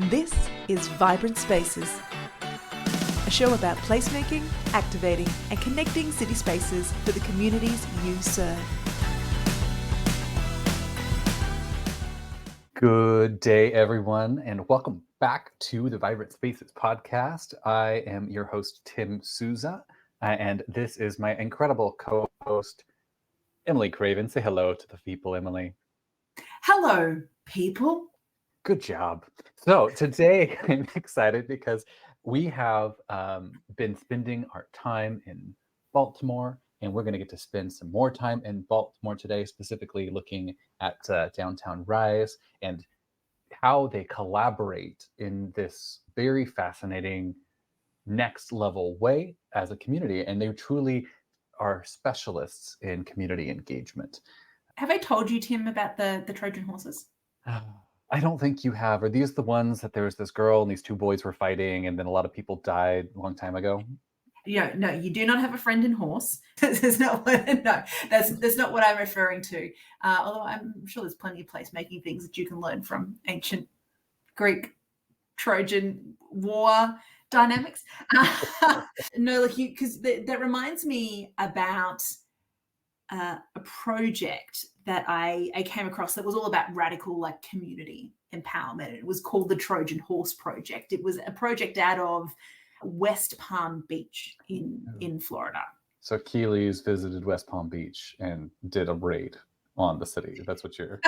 This is Vibrant Spaces, a show about placemaking, activating, and connecting city spaces for the communities you serve. Good day, everyone, and welcome back to the Vibrant Spaces podcast. I am your host, Tim Souza, and this is my incredible co-host, Emily Craven. Say hello to the people, Emily. Hello, people. Good job. So today I'm excited because we have been spending our time in Baltimore, and we're going to get to spend some more time in Baltimore today, specifically looking at downtown Rise and how they collaborate in this very fascinating next level way as a community. And they truly are specialists in community engagement. Have I told you, Tim, about the Trojan horses? I don't think you have. Are these the ones that there was this girl and these two boys were fighting and then a lot of people died a long time ago? No, you do not have a friend in horse. That's not what I'm referring to. Although I'm sure there's plenty of placemaking things that you can learn from ancient Greek Trojan war dynamics. No, because that reminds me about a project that I came across that was all about radical community empowerment. It was called the Trojan Horse Project. It was a project out of West Palm Beach in Florida. So Keeley's visited West Palm Beach and did a raid on the city. That's what you're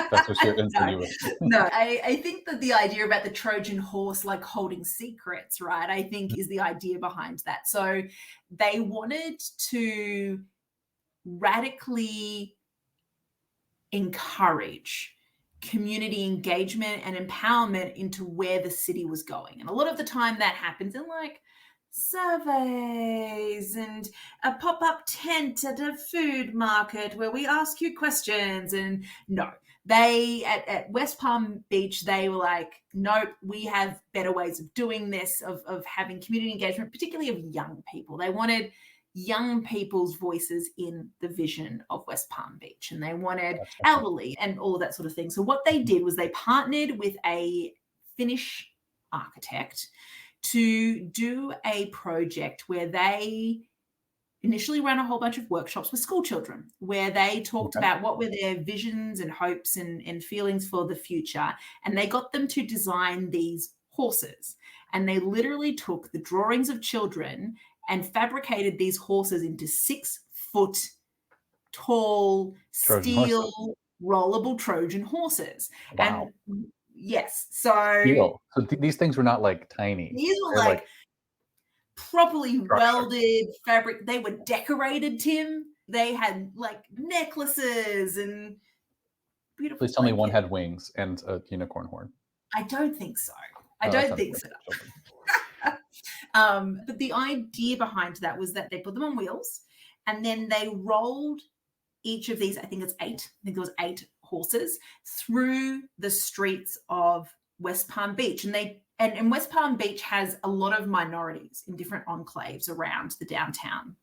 insinuating. No, I think that the idea about the Trojan horse holding secrets, right, I think is the idea behind that. So they wanted to radically encourage community engagement and empowerment into where the city was going. And a lot of the time that happens in surveys and a pop-up tent at a food market where we ask you questions. And no, they at West Palm Beach, they were like, nope, we have better ways of doing this, of having community engagement, particularly of young people. They wanted young people's voices in the vision of West Palm Beach, and they wanted elderly and all of that sort of thing. So what they did was they partnered with a Finnish architect to do a project where they initially ran a whole bunch of workshops with school children, where they talked about what were their visions and hopes and feelings for the future. And they got them to design these horses. And they literally took the drawings of children and fabricated these horses into 6-foot tall steel rollable Trojan horses. Wow. And yes, so these things were not tiny. These were properly welded fabric. They were decorated, Tim. They had necklaces and beautiful. Please tell me one had wings and a unicorn horn. I don't think so. I don't think so. But the idea behind that was that they put them on wheels and then they rolled each of these, I think there was 8 horses through the streets of West Palm Beach. And West Palm Beach has a lot of minorities in different enclaves around the downtown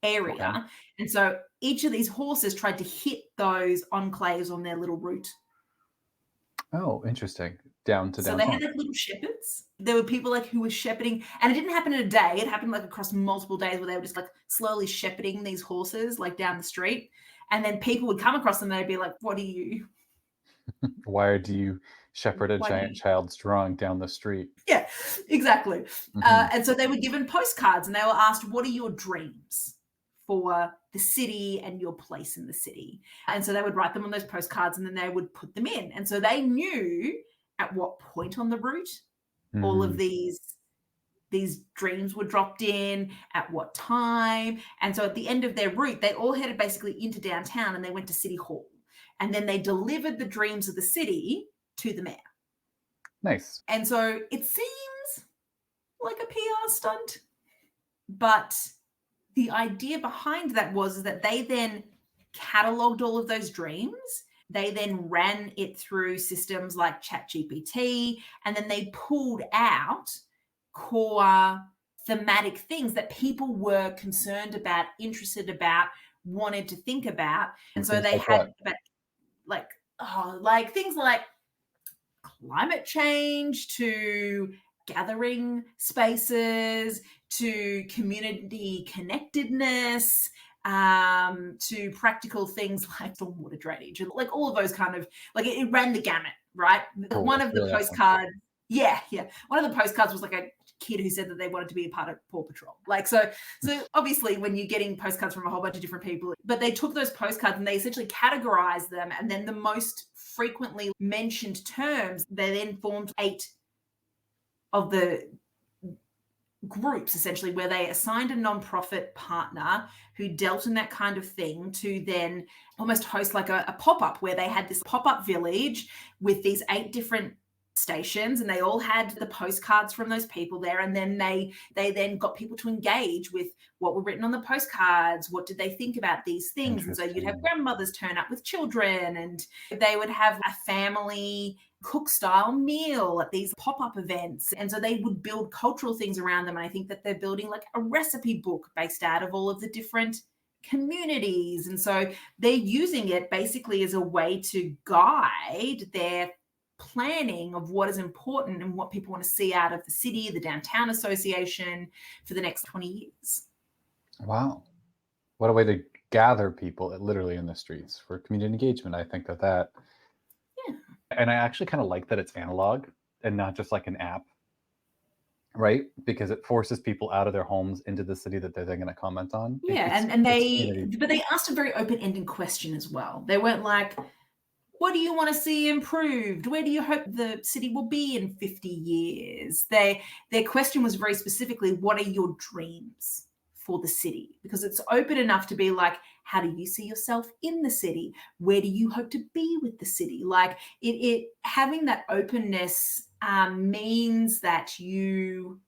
area. Okay. And so each of these horses tried to hit those enclaves on their little route. Oh, interesting. Down to downtown. So they had little shepherds. There were people who were shepherding, and it didn't happen in a day. It happened across multiple days where they were just slowly shepherding these horses down the street. And then people would come across them and they'd be like, what are you? Why do you shepherd a giant child's drawing down the street? Yeah, exactly. Mm-hmm. And so they were given postcards and they were asked, what are your dreams for the city and your place in the city? And so they would write them on those postcards and then they would put them in. And so they knew at what point on the route all of these dreams were dropped in, at what time. And so at the end of their route, they all headed basically into downtown and they went to City Hall. And then they delivered the dreams of the city to the mayor. Nice. And so it seems like a PR stunt, but the idea behind that was that they then cataloged all of those dreams. They then ran it through systems like ChatGPT, and then they pulled out core thematic things that people were concerned about, interested about, wanted to think about. And so they had things like climate change to gathering spaces to community connectedness, to practical things like stormwater drainage and like all of those kind of, like it ran the gamut, right? Cool. One of the Really awesome. postcards, yeah. One of the postcards was like a kid who said that they wanted to be a part of Paw Patrol. Like, so obviously when you're getting postcards from a whole bunch of different people, but they took those postcards and they essentially categorized them. And then the most frequently mentioned terms, they then formed 8 of the groups essentially where they assigned a nonprofit partner who dealt in that kind of thing to then almost host like a pop-up where they had this pop-up village with these 8 different stations, and they all had the postcards from those people there, and then they then got people to engage with what were written on the postcards, what did they think about these things. And so you'd have grandmothers turn up with children, and they would have a family cook style meal at these pop-up events, and so they would build cultural things around them. And I think that they're building like a recipe book based out of all of the different communities, and so they're using it basically as a way to guide their planning of what is important and what people want to see out of the city, the downtown association for the next 20 years. Wow. What a way to gather people literally in the streets for community engagement. I think that Yeah. And I actually kind of like that it's analog and not just like an app, right? Because it forces people out of their homes into the city that they're then going to comment on. Yeah, but they asked a very open-ended question as well. They weren't like, what do you want to see improved? Where do you hope the city will be in 50 years? Their question was very specifically, what are your dreams for the city? Because it's open enough to be like, how do you see yourself in the city? Where do you hope to be with the city? Like it having that openness means that you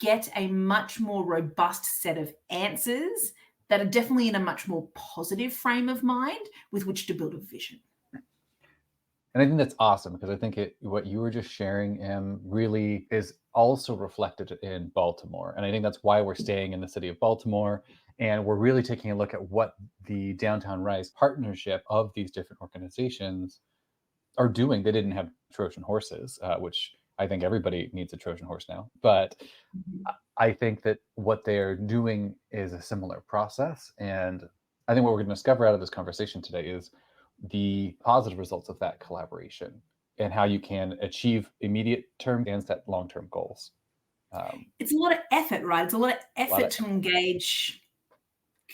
get a much more robust set of answers that are definitely in a much more positive frame of mind with which to build a vision. And I think that's awesome, because I think what you were just sharing really is also reflected in Baltimore. And I think that's why we're staying in the city of Baltimore. And we're really taking a look at what the Downtown Rise partnership of these different organizations are doing. They didn't have Trojan horses, which I think everybody needs a Trojan horse now. But I think that what they're doing is a similar process. And I think what we're going to discover out of this conversation today is the positive results of that collaboration and how you can achieve immediate term and set long-term goals. It's a lot of effort, right? It's a lot of effort to engage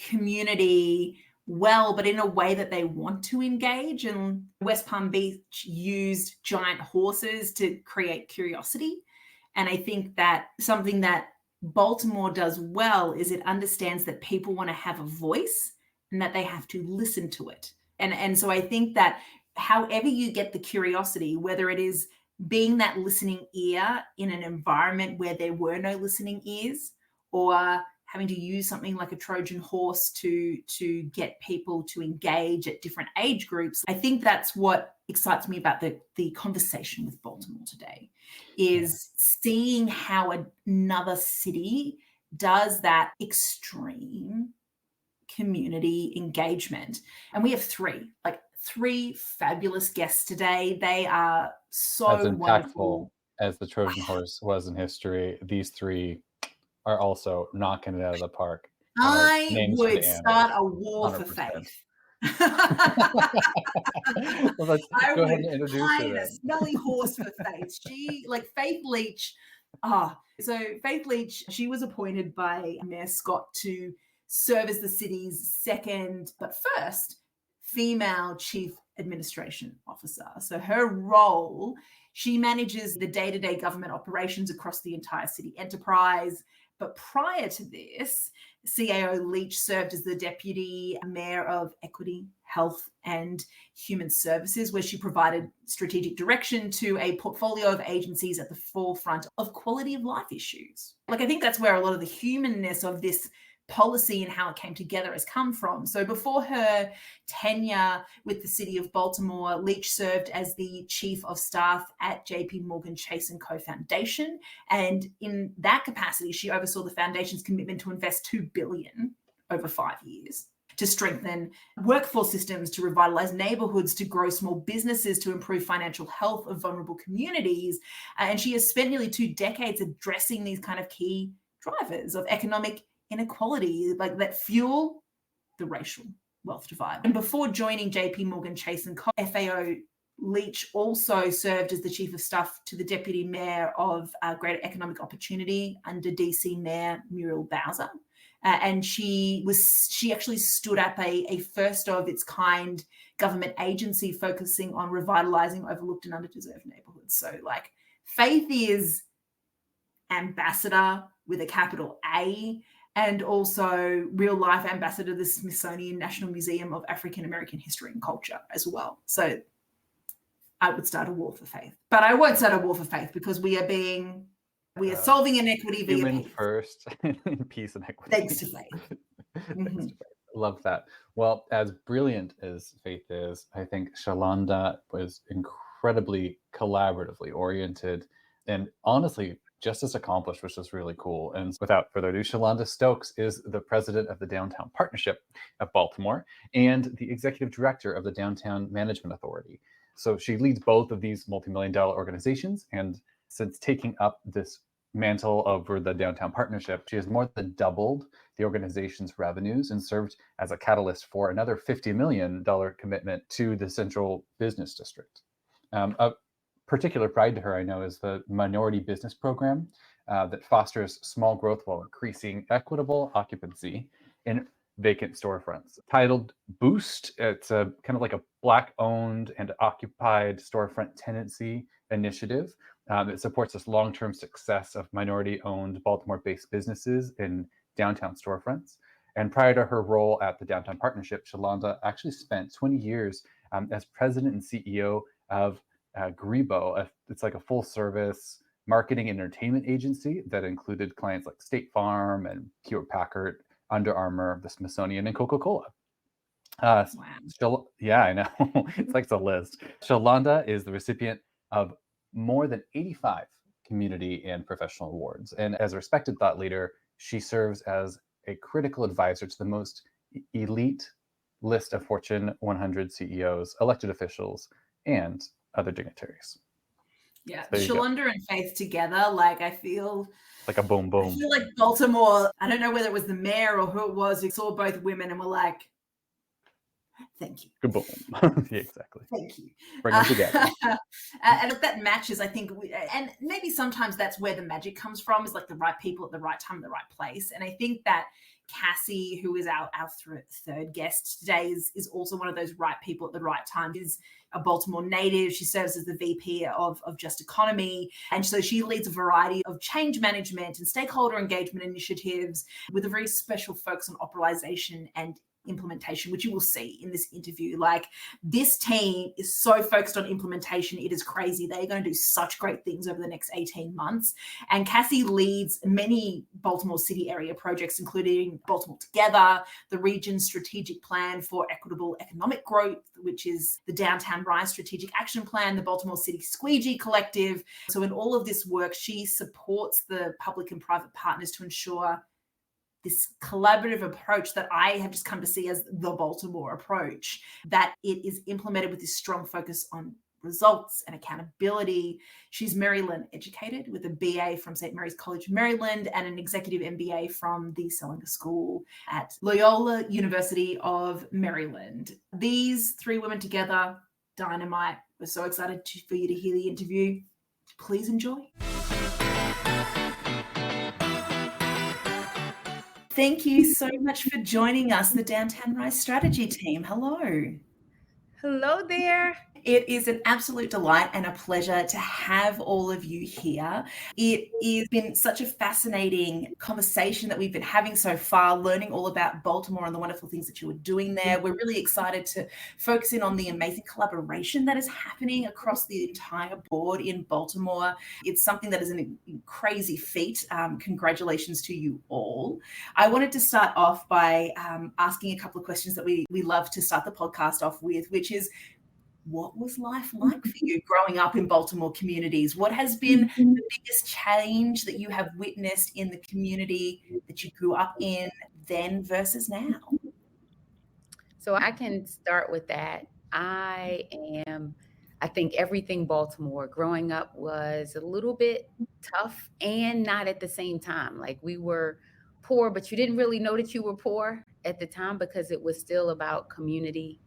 community well, but in a way that they want to engage. And West Palm Beach used giant horses to create curiosity. And I think that something that Baltimore does well is it understands that people want to have a voice and that they have to listen to it. And so I think that however you get the curiosity, whether it is being that listening ear in an environment where there were no listening ears, or having to use something like a Trojan horse to get people to engage at different age groups, I think that's what excites me about the conversation with Baltimore today, is seeing how another city does that extreme community engagement. And we have three fabulous guests today. They are so as impactful wonderful as the Trojan horse was in history. These 3 are also knocking it out of the park. I would start a war 100%. For faith. Well, let's go ahead and introduce her. A smelly horse for Faith. She, like Faith Leach. So Faith Leach, she was appointed by Mayor Scott to serve as the city's second, but first, female chief administration officer. So her role, she manages the day-to-day government operations across the entire city enterprise. But prior to this, CAO Leach served as the deputy mayor of Equity, Health and Human Services, where she provided strategic direction to a portfolio of agencies at the forefront of quality of life issues. Like, I think that's where a lot of the humanness of this policy and how it came together has come from. So before her tenure with the city of Baltimore, Leach served as the chief of staff at JP Morgan Chase & Co Foundation. And in that capacity, she oversaw the foundation's commitment to invest $2 billion over 5 years. to strengthen workforce systems, to revitalize neighborhoods, to grow small businesses, to improve financial health of vulnerable communities. And she has spent nearly 2 decades addressing these kind of key drivers of economic inequality, like that fuel the racial wealth divide. And before joining JP Morgan Chase and Co, FAO Leach also served as the chief of staff to the deputy mayor of Greater Economic Opportunity under DC Mayor Muriel Bowser. And she actually stood up a first of its kind government agency focusing on revitalizing overlooked and underdeserved neighborhoods. So like Faith is ambassador with a capital A, and also real life ambassador of the Smithsonian National Museum of African American History and Culture as well. So I would start a war for Faith, but I won't start a war for Faith because we are solving inequity via human peace. First, peace and equity. Thanks to Faith. Thanks to Faith. Love that. Well, as brilliant as Faith is, I think Shalonda was incredibly collaboratively oriented and honestly just as accomplished, which is really cool. And without further ado, Shalonda Stokes is the president of the Downtown Partnership of Baltimore and the executive director of the Downtown Management Authority. So she leads both of these multi-million-dollar organizations. And since taking up this mantle over the Downtown Partnership, she has more than doubled the organization's revenues and served as a catalyst for another $50 million commitment to the Central Business District. A particular pride to her, I know, is the Minority Business Program that fosters small growth while increasing equitable occupancy in vacant storefronts. Titled Boost, it's a kind of like a Black-owned and occupied storefront tenancy initiative. It supports this long-term success of minority-owned Baltimore-based businesses in downtown storefronts. And prior to her role at the Downtown Partnership, Shalonda actually spent 20 years as president and CEO of Grebo. It's like a full-service marketing and entertainment agency that included clients like State Farm and Hewlett-Packard, Under Armour, the Smithsonian, and Coca-Cola. Wow. Yeah, I know. It's like the list. Shalonda is the recipient of more than 85 community and professional awards. And as a respected thought leader, she serves as a critical advisor to the most elite list of Fortune 100 CEOs, elected officials, and other dignitaries. Yeah, So Shalonda and Faith together, like I feel like a boom boom. I feel like Baltimore, I don't know whether it was the mayor or who it was who saw both women and were like, thank you. Good boom. Yeah, exactly. Thank you. Bring them together. And that matches, I think, and maybe sometimes that's where the magic comes from, is like the right people at the right time, the right place. And I think that Cassie, who is our third guest today, is also one of those right people at the right time. She's a Baltimore native. She serves as the VP of Just Economy. And so she leads a variety of change management and stakeholder engagement initiatives with a very special focus on operationalization and implementation, which you will see in this interview. Like, this team is so focused on implementation, it is crazy. They're going to do such great things over the next 18 months. And Cassie leads many Baltimore City area projects, including Baltimore Together, the region's strategic plan for equitable economic growth, which is the Downtown Rise Strategic Action Plan, the Baltimore City Squeegee Collective. So in all of this work, she supports the public and private partners to ensure this collaborative approach that I have just come to see as the Baltimore approach, that it is implemented with this strong focus on results and accountability. She's Maryland educated with a BA from St. Mary's College, Maryland, and an executive MBA from the Salinger School at Loyola University of Maryland. These three women together, dynamite. We're so excited for you to hear the interview. Please enjoy. Thank you so much for joining us, the Downtown Rise Strategy team. Hello. Hello there. It is an absolute delight and a pleasure to have all of you here. It has been such a fascinating conversation that we've been having so far, learning all about Baltimore and the wonderful things that you are doing there. We're really excited to focus in on the amazing collaboration that is happening across the entire board in Baltimore. It's something that is a crazy feat. Congratulations to you all. I wanted to start off by asking a couple of questions that we love to start the podcast off with, which is, what was life like for you growing up in Baltimore communities? What has been the biggest change that you have witnessed in the community that you grew up in then versus now? So I can start with that. I think everything Baltimore growing up was a little bit tough and not at the same time. Like we were poor, but you didn't really know that you were poor at the time because it was still about community.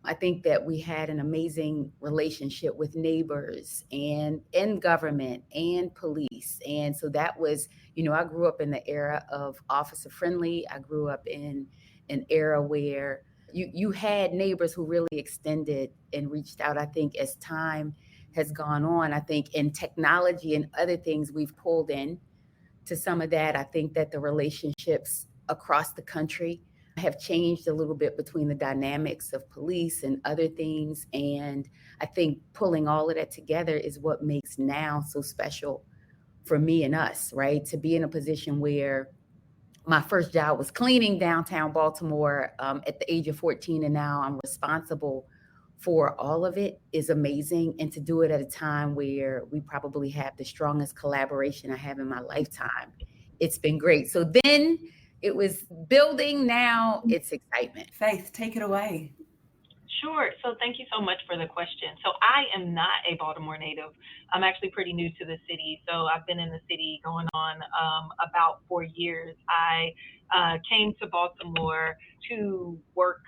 I think that we had an amazing relationship with neighbors and in government and police. And so that was, I grew up in the era of officer friendly. I grew up in an era where you had neighbors who really extended and reached out. I think as time has gone on, I think in technology and other things we've pulled in to some of that. I think that the relationships across the country have changed a little bit between the dynamics of police and other things. And I think pulling all of that together is what makes now so special for me and us, right? To be in a position where my first job was cleaning downtown Baltimore at the age of 14, and now I'm responsible for all of it is amazing. And to do it at a time where we probably have the strongest collaboration I have in my lifetime, it's been great. So then it was building, now it's excitement. Faith, take it away. Sure. So thank you so much for the question. So I am not a Baltimore native. I'm actually pretty new to the city. So I've been in the city going on about 4 years. I came to Baltimore to work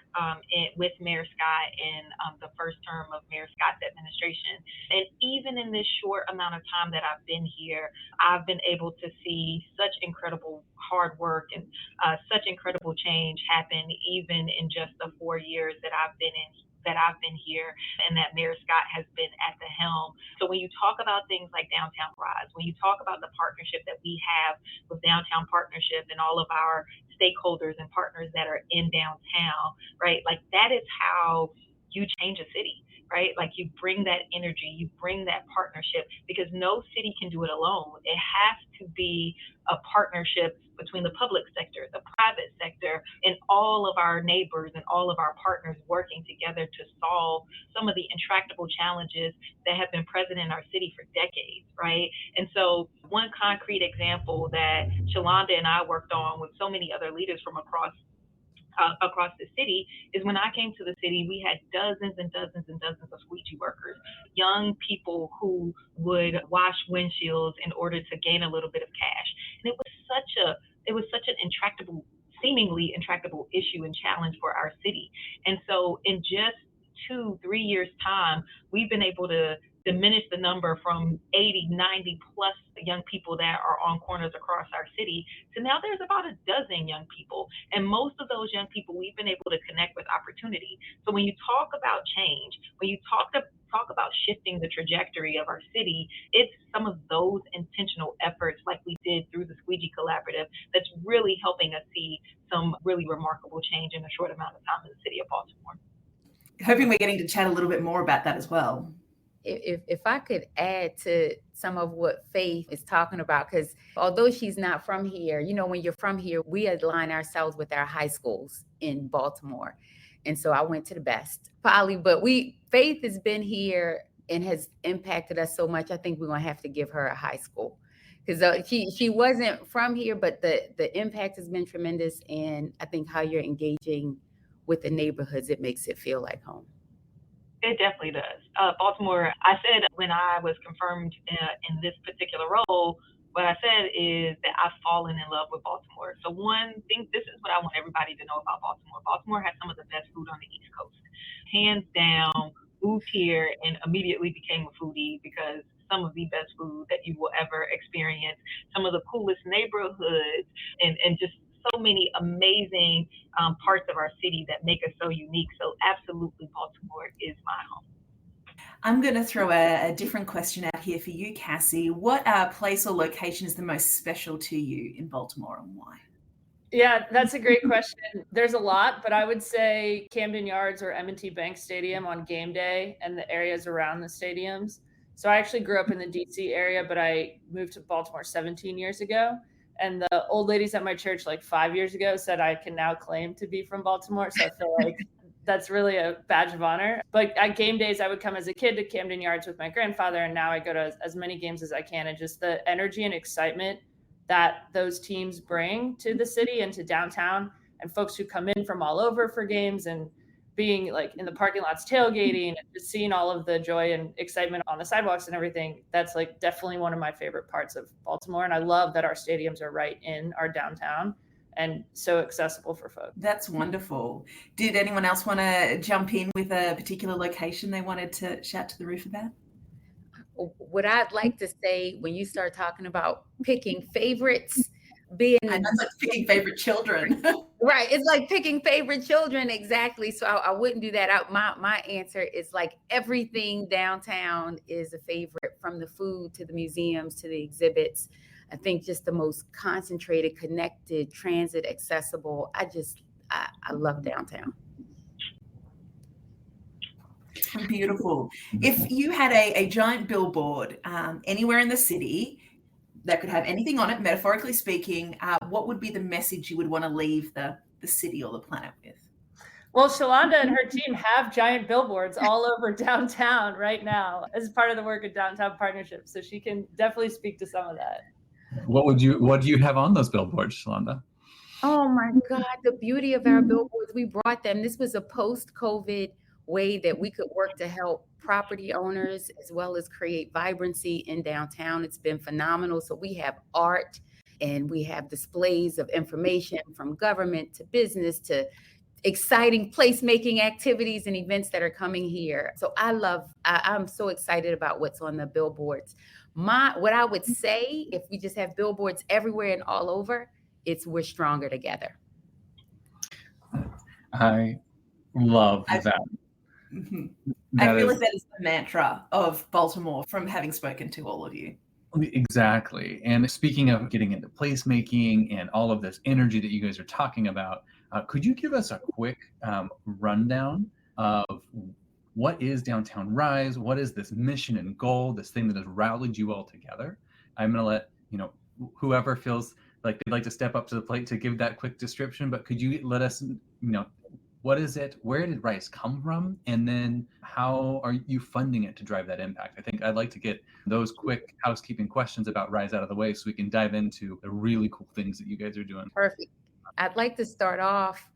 with Mayor Scott in the first term of Mayor Scott's administration. And even in this short amount of time that I've been here, I've been able to see such incredible hard work and such incredible change happen even in just the 4 years that I've been here and that Mayor Scott has been at the helm. So when you talk about things like Downtown Rise, when you talk about the partnership that we have with Downtown Partnership and all of our stakeholders and partners that are in downtown, right? Like that is how you change a city, right? Like you bring that energy, you bring that partnership, because no city can do it alone. It has to be a partnership between the public sector, the private sector, and all of our neighbors and all of our partners working together to solve some of the intractable challenges that have been present in our city for decades, right? And so one concrete example that Shalonda and I worked on with so many other leaders from across the city is when I came to the city, we had dozens and dozens and dozens of squeegee workers, young people who would wash windshields in order to gain a little bit of cash. And it was such an seemingly intractable issue and challenge for our city. And so in just 2-3 years time, we've been able to diminish the number from 80, 90 plus young people that are on corners across our city to now there's about a dozen young people. And most of those young people we've been able to connect with opportunity. So when you talk about change, when you talk about shifting the trajectory of our city, it's some of those intentional efforts like we did through the Squeegee Collaborative that's really helping us see some really remarkable change in a short amount of time in the city of Baltimore. Hoping we're getting to chat a little bit more about that as well. If I could add to some of what Faith is talking about, because although she's not from here, when you're from here, we align ourselves with our high schools in Baltimore. And so I went to the best, Polly, but Faith has been here and has impacted us so much. I think we're going to have to give her a high school because she wasn't from here, but the impact has been tremendous. And I think how you're engaging with the neighborhoods, it makes it feel like home. It definitely does. Baltimore, I said when I was confirmed in this particular role, what I said is that I've fallen in love with Baltimore. So one thing, this is what I want everybody to know about Baltimore. Baltimore has some of the best food on the East Coast. Hands down, moved here and immediately became a foodie because some of the best food that you will ever experience, some of the coolest neighborhoods, and just so many amazing parts of our city that make us so unique. So absolutely, Baltimore is my home. I'm going to throw a different question out here for you, Cassie. What place or location is the most special to you in Baltimore and why? Yeah, that's a great question. There's a lot, but I would say Camden Yards or M&T Bank Stadium on game day and the areas around the stadiums. So I actually grew up in the DC area, but I moved to Baltimore 17 years ago. And the old ladies at my church like 5 years ago said I can now claim to be from Baltimore. So I feel like that's really a badge of honor. But at game days, I would come as a kid to Camden Yards with my grandfather. And now I go to as many games as I can. And just the energy and excitement that those teams bring to the city and to downtown, and folks who come in from all over for games. And being like in the parking lots, tailgating, and just seeing all of the joy and excitement on the sidewalks and everything, that's like definitely one of my favorite parts of Baltimore. And I love that our stadiums are right in our downtown and so accessible for folks. That's wonderful. Did anyone else want to jump in with a particular location they wanted to shout to the roof about? What I'd like to say when you start talking about picking favorites, being and that's like picking favorite children. right, it's like picking favorite children, exactly. So I wouldn't do that. My answer is like everything downtown is a favorite, from the food to the museums to the exhibits. I think just the most concentrated, connected, transit accessible. I love downtown. Beautiful. If you had a giant billboard anywhere in the city that could have anything on it, metaphorically speaking, what would be the message you would want to leave the city or the planet with? Well, Shalonda and her team have giant billboards all over downtown right now as part of the work of Downtown Partnership. So she can definitely speak to some of that. What do you have on those billboards, Shalonda? Oh my God, the beauty of our billboards, we brought them. This was a post-COVID way that we could work to help property owners as well as create vibrancy in downtown. It's been phenomenal. So we have art and we have displays of information from government to business to exciting placemaking activities and events that are coming here. So I'm so excited about what's on the billboards. What I would say, if we just have billboards everywhere and all over, it's we're stronger together. I love that. Mm-hmm. I feel like that is the mantra of Baltimore from having spoken to all of you. Exactly. And speaking of getting into placemaking and all of this energy that you guys are talking about, could you give us a quick rundown of what is Downtown Rise? What is this mission and goal, this thing that has rallied you all together? I'm going to let, whoever feels like they'd like to step up to the plate to give that quick description, but could you let us, what is it? Where did Rise come from? And then how are you funding it to drive that impact? I think I'd like to get those quick housekeeping questions about Rise out of the way so we can dive into the really cool things that you guys are doing. Perfect. I'd like to start off,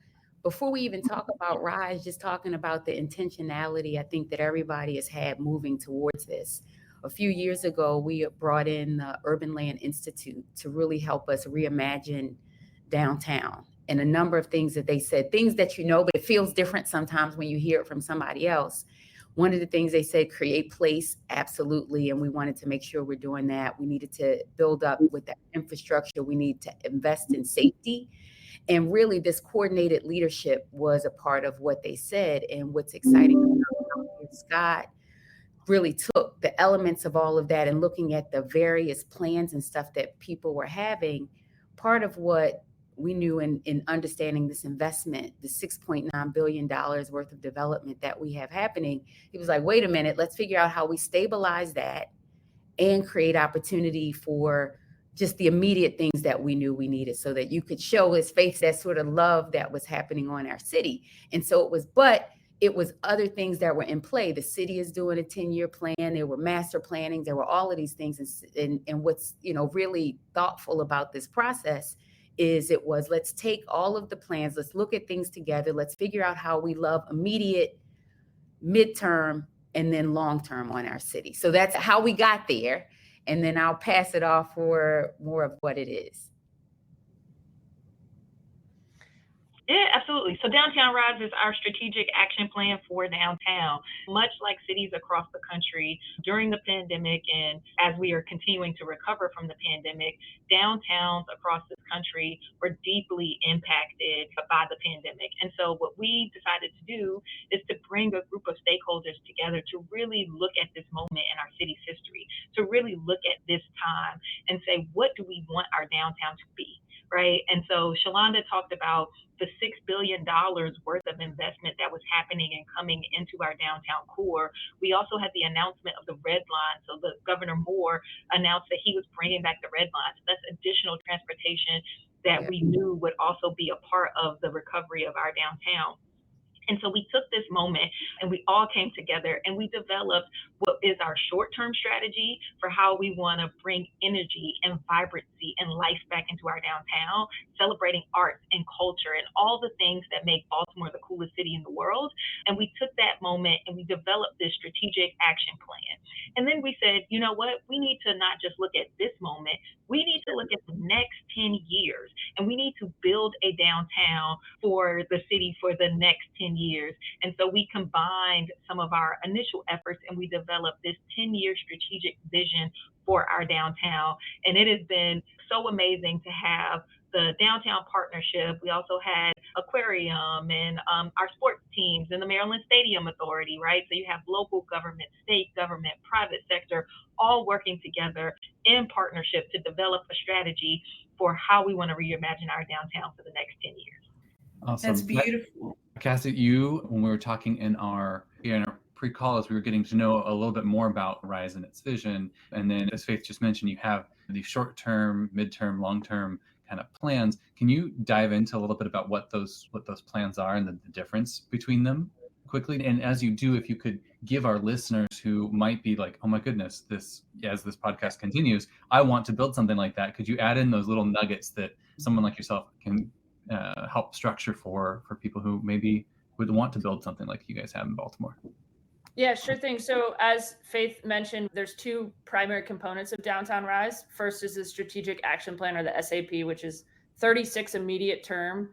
before we even talk about Rise, just talking about the intentionality I think that everybody has had moving towards this. A few years ago, we brought in the Urban Land Institute to really help us reimagine downtown. And a number of things that they said, things that but it feels different sometimes when you hear it from somebody else. One of the things they said, create place, absolutely. And we wanted to make sure we're doing that. We needed to build up with that infrastructure. We need to invest in safety. And really, this coordinated leadership was a part of what they said. And what's exciting about Scott really took the elements of all of that and looking at the various plans and stuff that people were having. Part of what we knew in understanding this investment, the $6.9 billion worth of development that we have happening, he was like, wait a minute, let's figure out how we stabilize that and create opportunity for just the immediate things that we knew we needed, so that you could show his face that sort of love that was happening on our city. And so it was other things that were in play. The city is doing a 10-year plan. There were master plannings. There were all of these things. And what's, really thoughtful about this process is let's take all of the plans. Let's look at things together. Let's figure out how we love immediate, midterm, and then long-term on our city. So that's how we got there. And then I'll pass it off for more of what it is. Yeah, absolutely. So Downtown Rise is our strategic action plan for downtown. Much like cities across the country during the pandemic, and as we are continuing to recover from the pandemic, downtowns across this country were deeply impacted by the pandemic. And so what we decided to do is to bring a group of stakeholders together to really look at this moment in our city's history, to really look at this time and say, what do we want our downtown to be? Right. And so Shalonda talked about the $6 billion worth of investment that was happening and coming into our downtown core. We also had the announcement of the red line. So the Governor Moore announced that he was bringing back the red line. So that's additional transportation that we knew would also be a part of the recovery of our downtown. And so we took this moment and we all came together and we developed what is our short-term strategy for how we want to bring energy and vibrancy and life back into our downtown, celebrating arts and culture and all the things that make Baltimore the coolest city in the world. And we took that moment and we developed this strategic action plan. And then we said, you know what, we need to not just look at this moment, we need to look at the next 10 years and we need to build a downtown for the city for the next 10 years. And so we combined some of our initial efforts and we developed this 10-year strategic vision for our downtown. And it has been so amazing to have the downtown partnership. We also had aquarium and our sports teams and the Maryland Stadium Authority, right? So you have local government, state government, private sector, all working together in partnership to develop a strategy for how we want to reimagine our downtown for the next 10 years. Awesome. That's beautiful. Cassie, when we were talking in our pre-call, as we were getting to know a little bit more about Rise and its vision, and then as Faith just mentioned, you have the short-term, mid-term, long-term kind of plans. Can you dive into a little bit about what those plans are and the difference between them quickly? And as you do, if you could give our listeners who might be like, oh my goodness, as this podcast continues, I want to build something like that. Could you add in those little nuggets that someone like yourself can help structure for people who maybe would want to build something like you guys have in Baltimore? Yeah, sure thing. So as Faith mentioned, there's two primary components of Downtown Rise. First is the Strategic Action Plan, or the SAP, which is 36 immediate term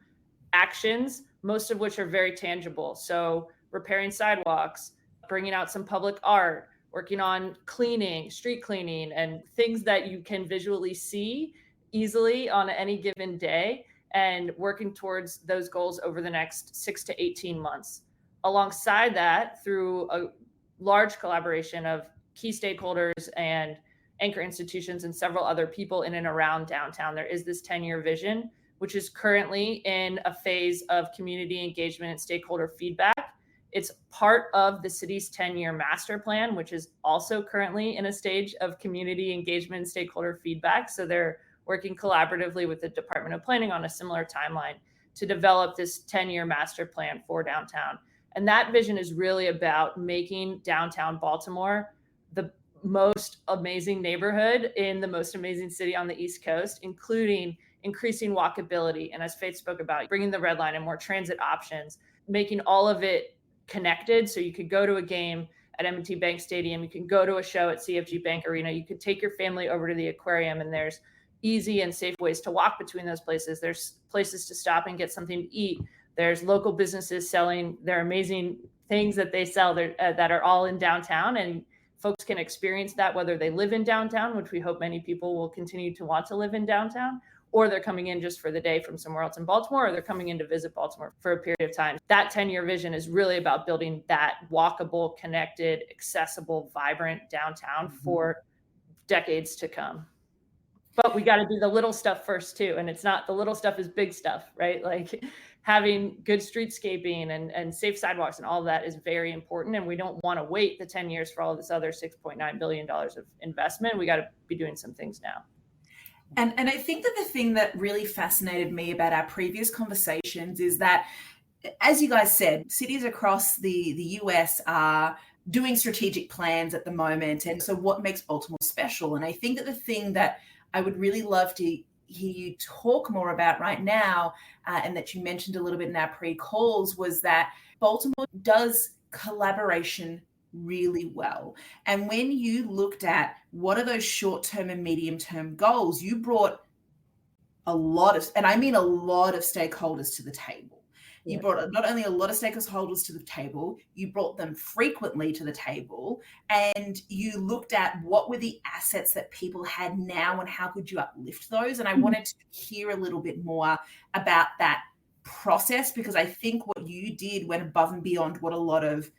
actions, most of which are very tangible. So repairing sidewalks, bringing out some public art, working on cleaning, street cleaning, and things that you can visually see easily on any given day, and working towards those goals over the next 6 to 18 months. Alongside that, through a large collaboration of key stakeholders and anchor institutions and several other people in and around downtown, there is this 10-year vision, which is currently in a phase of community engagement and stakeholder feedback. It's part of the city's 10-year master plan, which is also currently in a stage of community engagement and stakeholder feedback. So they're working collaboratively with the Department of Planning on a similar timeline to develop this 10-year master plan for downtown. And that vision is really about making downtown Baltimore the most amazing neighborhood in the most amazing city on the East Coast, including increasing walkability. And as Faith spoke about, bringing the Red Line and more transit options, making all of it connected. So you could go to a game at M&T Bank Stadium, you can go to a show at CFG Bank Arena, you could take your family over to the aquarium, and there's easy and safe ways to walk between those places. There's places to stop and get something to eat. There's local businesses selling their amazing things that they sell that are all in downtown, and folks can experience that whether they live in downtown, which we hope many people will continue to want to live in downtown, or they're coming in just for the day from somewhere else in Baltimore, or they're coming in to visit Baltimore for a period of time. That 10-year vision is really about building that walkable, connected, accessible, vibrant downtown for decades to come. But we got to do the little stuff first too. And it's not, the little stuff is big stuff, right? Like having good streetscaping and safe sidewalks and all of that is very important. And we don't want to wait the 10 years for all of this other $6.9 billion of investment. We got to be doing some things now. And I think that the thing that really fascinated me about our previous conversations is that, as you guys said, cities across the US are doing strategic plans at the moment. And so what makes Baltimore special? And I think that the thing that I would really love to hear you talk more about right now, and that you mentioned a little bit in our pre-calls, was that Baltimore does collaboration really well. And when you looked at what are those short-term and medium-term goals, you brought a lot of, and I mean a lot of stakeholders to the table. You brought not only a lot of stakeholders to the table, you brought them frequently to the table, and you looked at what were the assets that people had now and how could you uplift those. And I wanted to hear a little bit more about that process, because I think what you did went above and beyond what a lot of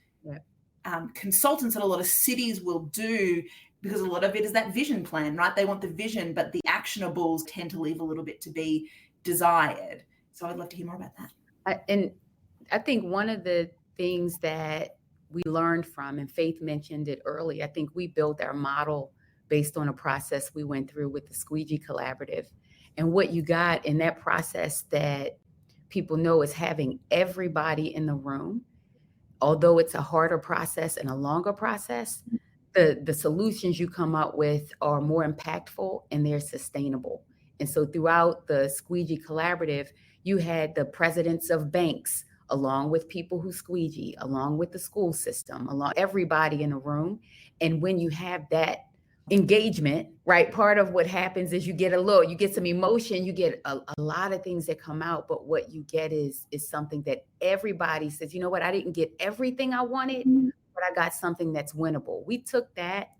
consultants and a lot of cities will do, because a lot of it is that vision plan, right? They want the vision, but the actionables tend to leave a little bit to be desired. So I'd love to hear more about that. And I think one of the things that we learned from, and Faith mentioned it early, I think we built our model based on a process we went through with the Squeegee Collaborative. And what you got in that process that people know is having everybody in the room. Although it's a harder process and a longer process, the solutions you come up with are more impactful and they're sustainable. And so throughout the Squeegee Collaborative, you had the presidents of banks, along with people who squeegee, along with the school system, along everybody in the room. And when you have that engagement, right, part of what happens is you get some emotion, you get a lot of things that come out, but what you get is something that everybody says, you know what, I didn't get everything I wanted, but I got something that's winnable. We took that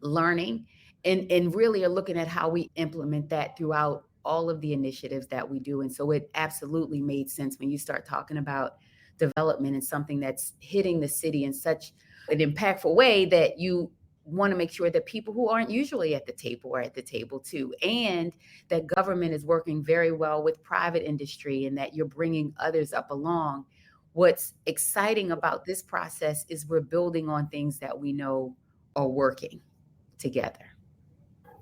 learning and really are looking at how we implement that throughout all of the initiatives that we do. And so it absolutely made sense when you start talking about development and something that's hitting the city in such an impactful way that you want to make sure that people who aren't usually at the table are at the table too, and that government is working very well with private industry and that you're bringing others up along. What's exciting about this process is we're building on things that we know are working together.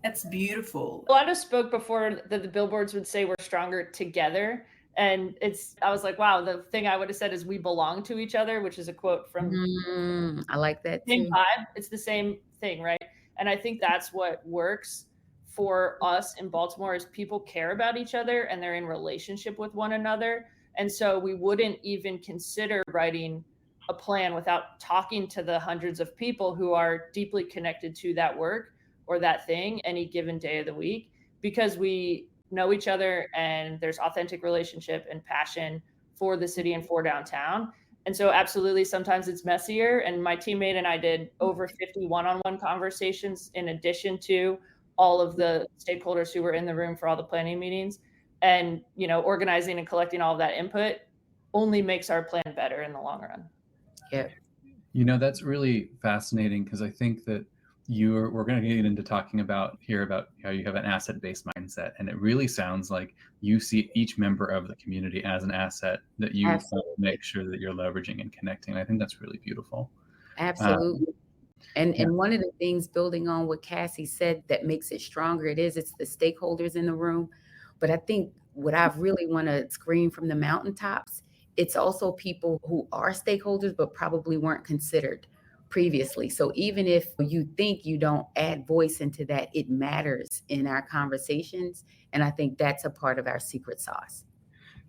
That's beautiful. A lot of spoke before that the billboards would say we're stronger together. And I was like, wow, the thing I would have said is we belong to each other, which is a quote from I like that same too. vibe. It's the same thing, right? And I think that's what works for us in Baltimore is people care about each other and they're in relationship with one another. And so we wouldn't even consider writing a plan without talking to the hundreds of people who are deeply connected to that work or that thing any given day of the week, because we know each other and there's authentic relationship and passion for the city and for downtown. And so absolutely, sometimes it's messier. And my teammate and I did over 50 one-on-one conversations in addition to all of the stakeholders who were in the room for all the planning meetings. And, you know, organizing and collecting all of that input only makes our plan better in the long run. Yeah. You know, that's really fascinating because I think that we're going to get into talking about how you have an asset-based mindset, and it really sounds like you see each member of the community as an asset that you make sure that you're leveraging and connecting. I think that's really beautiful. Absolutely. And one of the things, building on what Cassie said, that makes it stronger, it's the stakeholders in the room. But I think what I really want to scream from the mountaintops, it's also people who are stakeholders but probably weren't considered previously. So even if you think you don't add voice into that, it matters in our conversations. And I think that's a part of our secret sauce.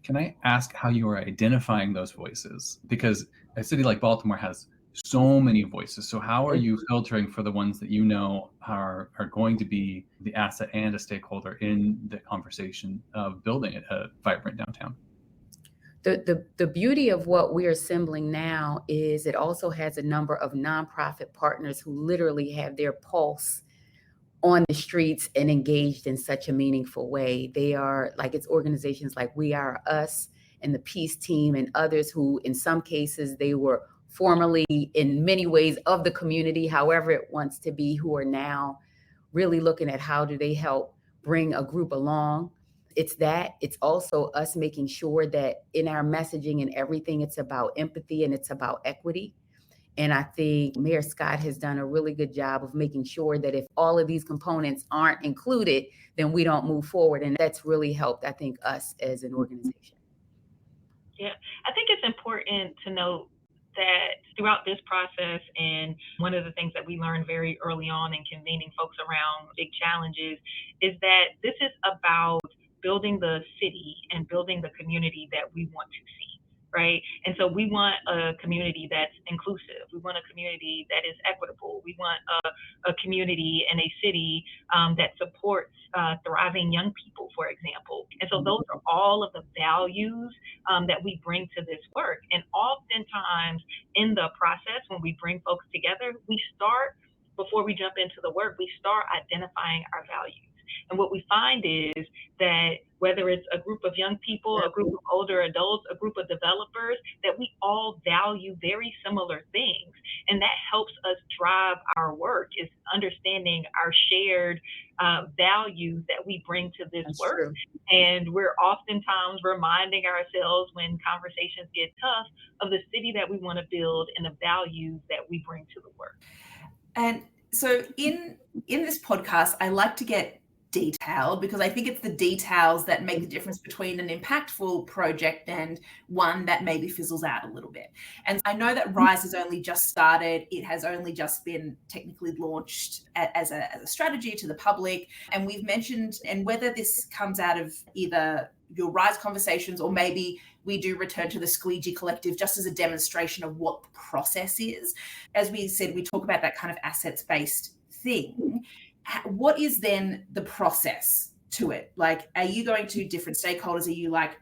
Can I ask how you are identifying those voices? Because a city like Baltimore has so many voices. So how are you filtering for the ones that you know are going to be the asset and a stakeholder in the conversation of building a vibrant downtown? The beauty of what we're assembling now is it also has a number of nonprofit partners who literally have their pulse on the streets and engaged in such a meaningful way. They are like, it's organizations like We Are Us and the Peace Team and others who, in some cases, they were formerly in many ways of the community, however it wants to be, who are now really looking at how do they help bring a group along. It's that. It's also us making sure that in our messaging and everything, it's about empathy and it's about equity. And I think Mayor Scott has done a really good job of making sure that if all of these components aren't included, then we don't move forward. And that's really helped, I think, us as an organization. Yeah, I think it's important to note that throughout this process, and one of the things that we learned very early on in convening folks around big challenges, is that this is about building the city and building the community that we want to see, right? And so we want a community that's inclusive. We want a community that is equitable. We want a community and a city that supports thriving young people, for example. And so those are all of the values that we bring to this work. And oftentimes in the process, when we bring folks together, before we jump into the work, we start identifying our values. And what we find is that whether it's a group of young people, a group of older adults, a group of developers, that we all value very similar things. And that helps us drive our work, is understanding our shared values that we bring to this work. True. And we're oftentimes reminding ourselves when conversations get tough of the city that we want to build and the values that we bring to the work. And so in this podcast, I like to get detailed, because I think it's the details that make the difference between an impactful project and one that maybe fizzles out a little bit. And I know that Rise has only just started. It has only just been technically launched as a strategy to the public. And we've mentioned, and whether this comes out of either your Rise conversations or maybe we do return to the Squeegee Collective just as a demonstration of what the process is. As we said, we talk about that kind of assets-based thing. What is then the process to it? Like, are you going to different stakeholders? Are you like,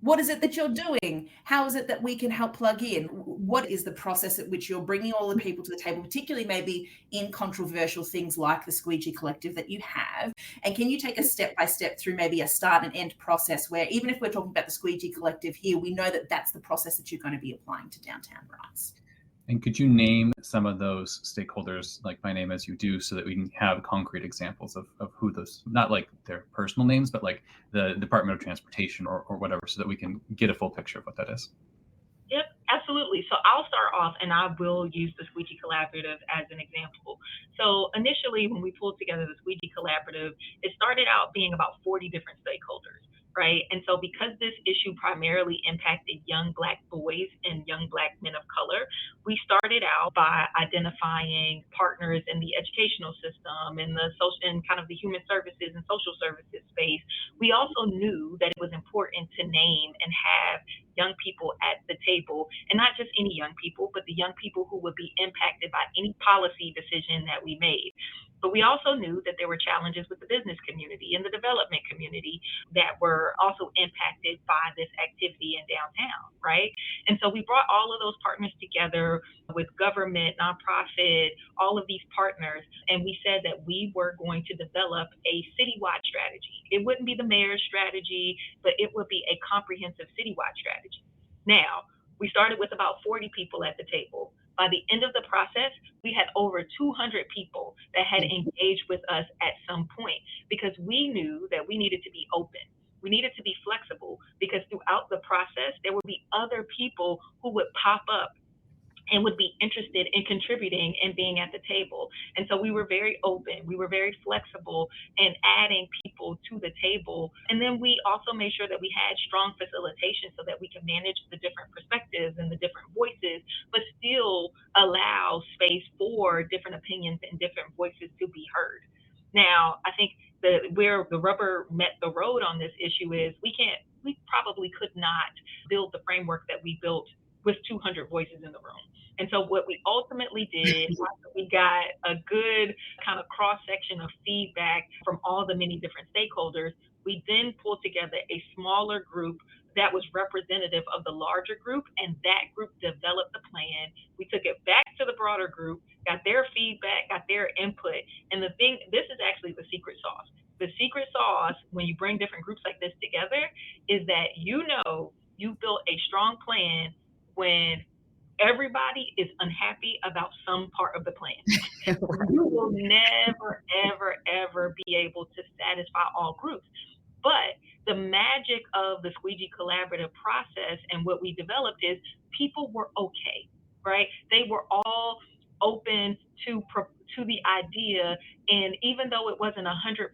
what is it that you're doing? How is it that we can help plug in? What is the process at which you're bringing all the people to the table, particularly maybe in controversial things like the Squeegee Collective that you have? And can you take a step by step through maybe a start and end process where, even if we're talking about the Squeegee Collective here, we know that that's the process that you're going to be applying to Downtown Rise? And could you name some of those stakeholders, like by name as you do, so that we can have concrete examples of who those, not like their personal names, but like the Department of Transportation or whatever, so that we can get a full picture of what that is? Yep, absolutely. So I'll start off and I will use the Squeegee Collaborative as an example. So initially, when we pulled together the Squeegee Collaborative, it started out being about 40 different stakeholders, right? And so because this issue primarily impacted young Black boys and young Black men of color, we started out by identifying partners in the educational system, in the social, and kind of the human services and social services space. We also knew that it was important to name and have young people at the table, and not just any young people, but the young people who would be impacted by any policy decision that we made. But we also knew that there were challenges with the business community and the development community that were also impacted by this activity in downtown, right? And so we brought all of those partners together with government, nonprofit, all of these partners, and we said that we were going to develop a citywide strategy. It wouldn't be the mayor's strategy, but it would be a comprehensive citywide strategy. Now, we started with about 40 people at the table. By the end of the process, we had over 200 people that had engaged with us at some point, because we knew that we needed to be open. We needed to be flexible, because throughout the process, there would be other people who would pop up and would be interested in contributing and being at the table. And so we were very open, we were very flexible in adding people to the table. And then we also made sure that we had strong facilitation so that we can manage the different perspectives and the different voices, but still allow space for different opinions and different voices to be heard. Now, I think where the rubber met the road on this issue is we probably could not build the framework that we built with 200 voices in the room. And so what we ultimately did, we got a good kind of cross-section of feedback from all the many different stakeholders. We then pulled together a smaller group that was representative of the larger group, and that group developed the plan. We took it back to the broader group, got their feedback, got their input. And this is actually the secret sauce. The secret sauce, when you bring different groups like this together, is that you built a strong plan when everybody is unhappy about some part of the plan. You will never, ever, ever be able to satisfy all groups. But the magic of the Squeegee Collaborative process and what we developed is people were okay, right? They were all open to the idea. And even though it wasn't 100%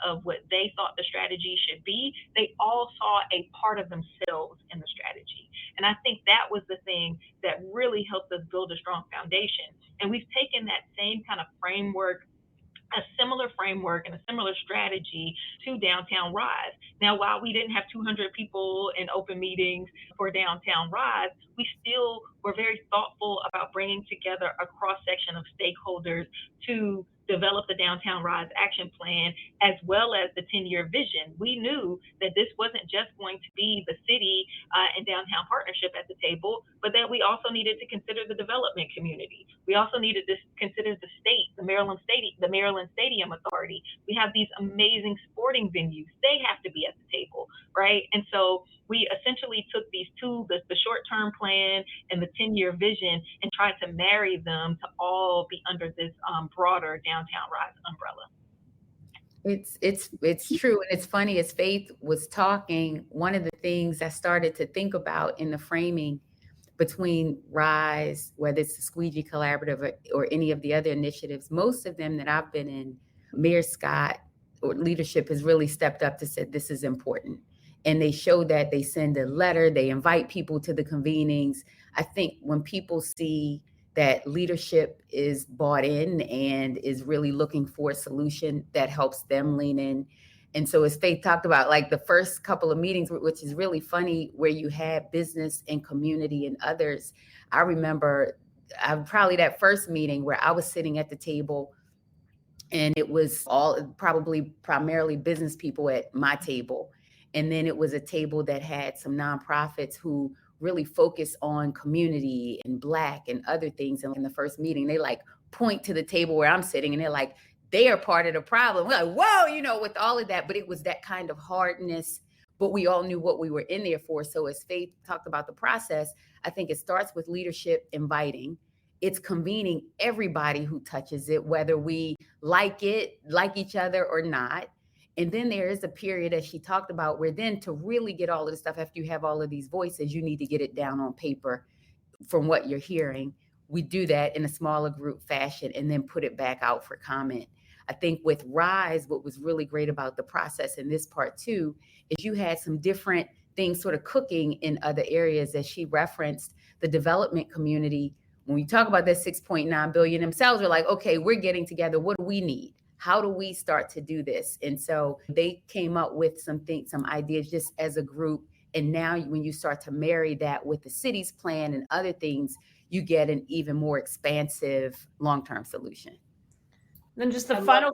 of what they thought the strategy should be, they all saw a part of themselves in the strategy. And I think that was the thing that really helped us build a strong foundation. And we've taken that same kind of framework, a similar framework and a similar strategy to Downtown Rise. Now, while we didn't have 200 people in open meetings for Downtown Rise, we still were very thoughtful about bringing together a cross-section of stakeholders to develop the Downtown Rise action plan, as well as the 10-year vision. We knew that this wasn't just going to be the city and downtown partnership at the table, but that we also needed to consider the development community. We also needed to consider the state, the Maryland Stadium Authority. We have these amazing sporting venues. They have to be at the table, right? And so we essentially took these two, the short-term plan and the 10-year vision, and tried to marry them to all be under this broader Downtown Rise umbrella. It's true. And it's funny, as Faith was talking, one of the things I started to think about in the framing between Rise, whether it's the Squeegee Collaborative or any of the other initiatives, most of them that I've been in, Mayor Scott or leadership has really stepped up to say this is important. And they show that, they send a letter, they invite people to the convenings. I think when people see that leadership is bought in and is really looking for a solution, that helps them lean in. And so as Faith talked about, like the first couple of meetings, which is really funny, where you had business and community and others. I remember probably that first meeting where I was sitting at the table, and it was all probably primarily business people at my table. And then it was a table that had some nonprofits who really focus on community and Black and other things. And in the first meeting, they like point to the table where I'm sitting and they're like, they are part of the problem. We're like, whoa, you know, with all of that. But it was that kind of hardness, but we all knew what we were in there for. So as Faith talked about the process, I think it starts with leadership inviting. It's convening everybody who touches it, whether we like each other or not. And then there is a period, as she talked about, where then to really get all of the stuff, after you have all of these voices, you need to get it down on paper from what you're hearing. We do that in a smaller group fashion and then put it back out for comment. I think with Rise, what was really great about the process in this part too, is you had some different things sort of cooking in other areas. As she referenced, the development community, when we talk about that 6.9 billion, themselves are like, okay, we're getting together. What do we need? How do we start to do this? And so they came up with some ideas just as a group. And now when you start to marry that with the city's plan and other things, you get an even more expansive long-term solution. Then just the final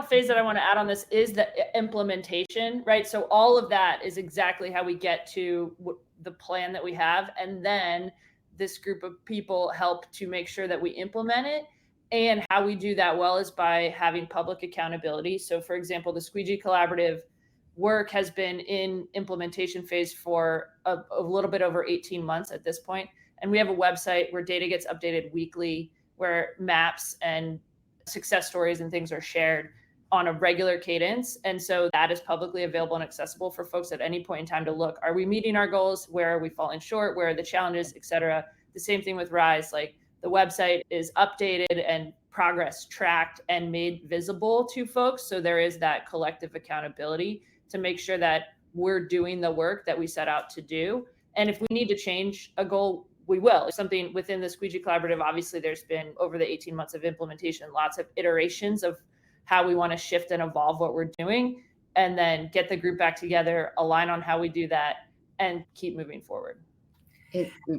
phase that I want to add on this is the implementation, right? So all of that is exactly how we get to the plan that we have. And then this group of people help to make sure that we implement it. And how we do that well is by having public accountability. So for example, the Squeegee Collaborative work has been in implementation phase for a little bit over 18 months at this point. And we have a website where data gets updated weekly, where maps and success stories and things are shared on a regular cadence. And so that is publicly available and accessible for folks at any point in time to look. Are we meeting our goals? Where are we falling short? Where are the challenges, et cetera? The same thing with Rise. Like the website is updated and progress tracked and made visible to folks. So there is that collective accountability to make sure that we're doing the work that we set out to do. And if we need to change a goal, we will. Something within the Squeegee Collaborative, obviously there's been over the 18 months of implementation, lots of iterations of how we want to shift and evolve what we're doing, and then get the group back together, align on how we do that, and keep moving forward.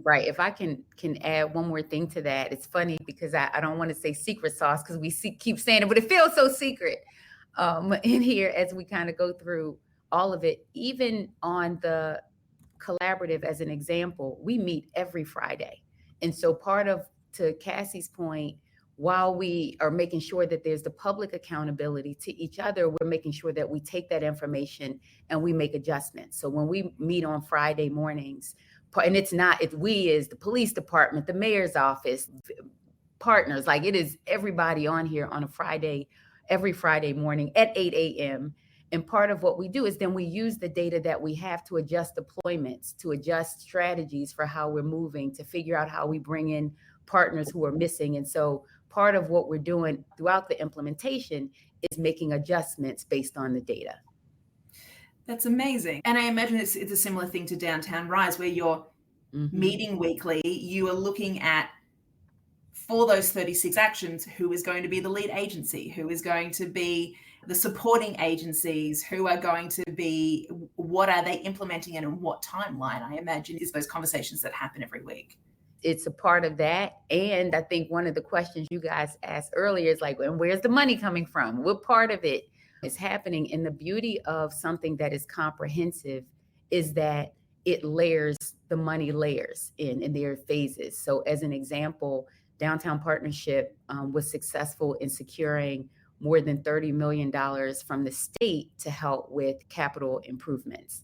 Right. If I can add one more thing to that, it's funny because I don't want to say secret sauce because we keep saying it, but it feels so secret in here as we kind of go through all of it. Even on the collaborative, as an example, we meet every Friday. And so to Cassie's point, while we are making sure that there's the public accountability to each other, we're making sure that we take that information and we make adjustments. So when we meet on Friday mornings, and it's we as the police department, the mayor's office, partners, like it is everybody on here on every Friday morning at 8 a.m. And part of what we do is then we use the data that we have to adjust deployments, to adjust strategies for how we're moving, to figure out how we bring in partners who are missing. And so part of what we're doing throughout the implementation is making adjustments based on the data. That's amazing. And I imagine it's a similar thing to Downtown Rise, where you're meeting weekly, you are looking at, for those 36 actions, who is going to be the lead agency, who is going to be the supporting agencies, who are going to be, what are they implementing and in what timeline, I imagine, is those conversations that happen every week. It's a part of that. And I think one of the questions you guys asked earlier is like, and where's the money coming from? What part of it is happening? And the beauty of something that is comprehensive is that it layers, the money layers in their phases. So as an example, Downtown Partnership was successful in securing more than $30 million from the state to help with capital improvements.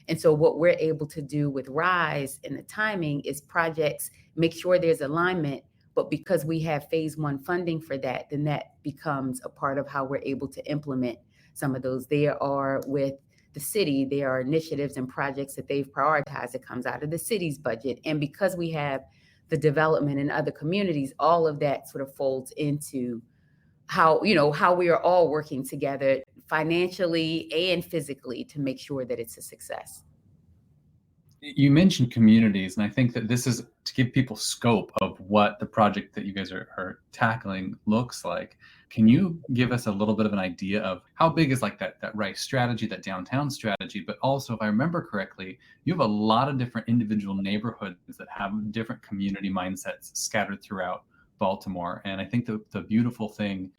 And so what we're able to do with Rise and the timing is projects, make sure there's alignment, but because we have phase one funding for that, then that becomes a part of how we're able to implement some of those. There are, with the city, there are initiatives and projects that they've prioritized that comes out of the city's budget. And because we have the development in other communities, all of that sort of folds into how we are all working together financially and physically to make sure that it's a success. You mentioned communities, and I think that this is to give people scope of what the project that you guys are tackling looks like. Can you give us a little bit of an idea of how big is like that RICE strategy, that downtown strategy, but also, if I remember correctly, you have a lot of different individual neighborhoods that have different community mindsets scattered throughout Baltimore. And I think the beautiful thing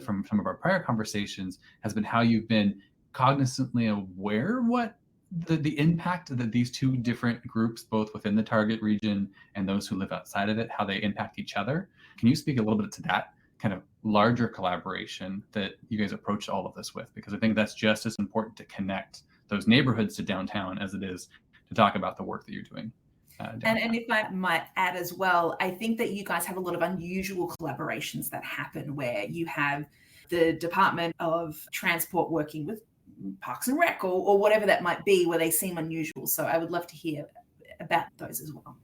from some of our prior conversations has been how you've been cognizantly aware what the impact that these two different groups, both within the target region and those who live outside of it, how they impact each other. Can you speak a little bit to that kind of larger collaboration that you guys approach all of this with? Because I think that's just as important to connect those neighborhoods to downtown as it is to talk about the work that you're doing. And if I might add as well, I think that you guys have a lot of unusual collaborations that happen where you have the Department of Transport working with Parks and Rec or whatever that might be, where they seem unusual. So I would love to hear about those as well.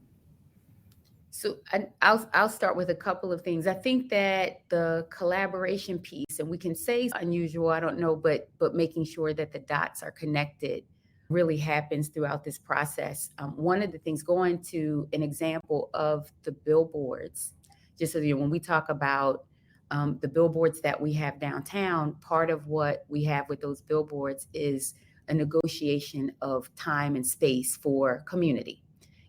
So I'll start with a couple of things. I think that the collaboration piece, and we can say unusual, I don't know, but making sure that the dots are connected really happens throughout this process. One of the things, going to an example of the billboards, just so you know, when we talk about the billboards that we have downtown, part of what we have with those billboards is a negotiation of time and space for community.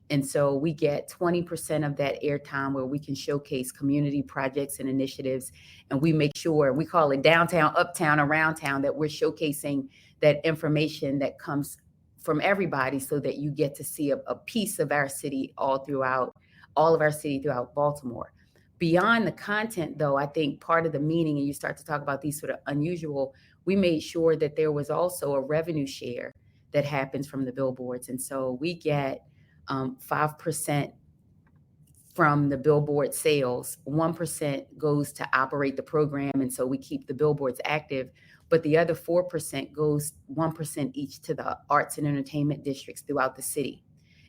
And so we get 20% of that airtime where we can showcase community projects and initiatives. And we make sure, we call it downtown, uptown, around town, that we're showcasing that information that comes from everybody so that you get to see a piece of our city all of our city throughout Baltimore. Beyond the content, though, I think part of the meaning, and you start to talk about these sort of unusual, we made sure that there was also a revenue share that happens from the billboards. And so we get 5% from the billboard sales, 1% goes to operate the program. And so we keep the billboards active, but the other 4% goes 1% each to the arts and entertainment districts throughout the city.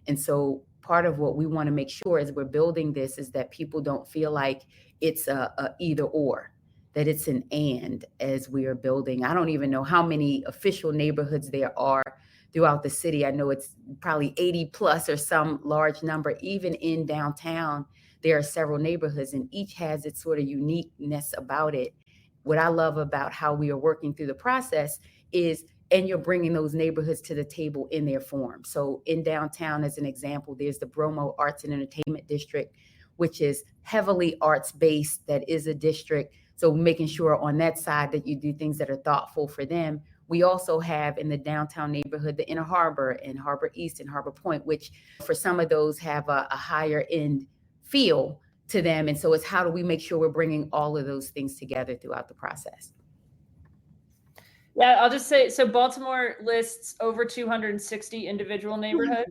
And so part of what we want to make sure as we're building this is that people don't feel like it's a either or, that it's an and as we are building. I don't even know how many official neighborhoods there are throughout the city. I know it's probably 80 plus or some large number. Even in downtown, there are several neighborhoods and each has its sort of uniqueness about it. What I love about how we are working through the process is, and you're bringing those neighborhoods to the table in their form. So in downtown, as an example, there's the Bromo Arts and Entertainment District, which is heavily arts-based. That is a district. So making sure on that side that you do things that are thoughtful for them. We also have in the downtown neighborhood, the Inner Harbor and Harbor East and Harbor Point, which for some of those have a higher end feel to them. And so it's how do we make sure we're bringing all of those things together throughout the process? Yeah, I'll just say, so Baltimore lists over 260 individual neighborhoods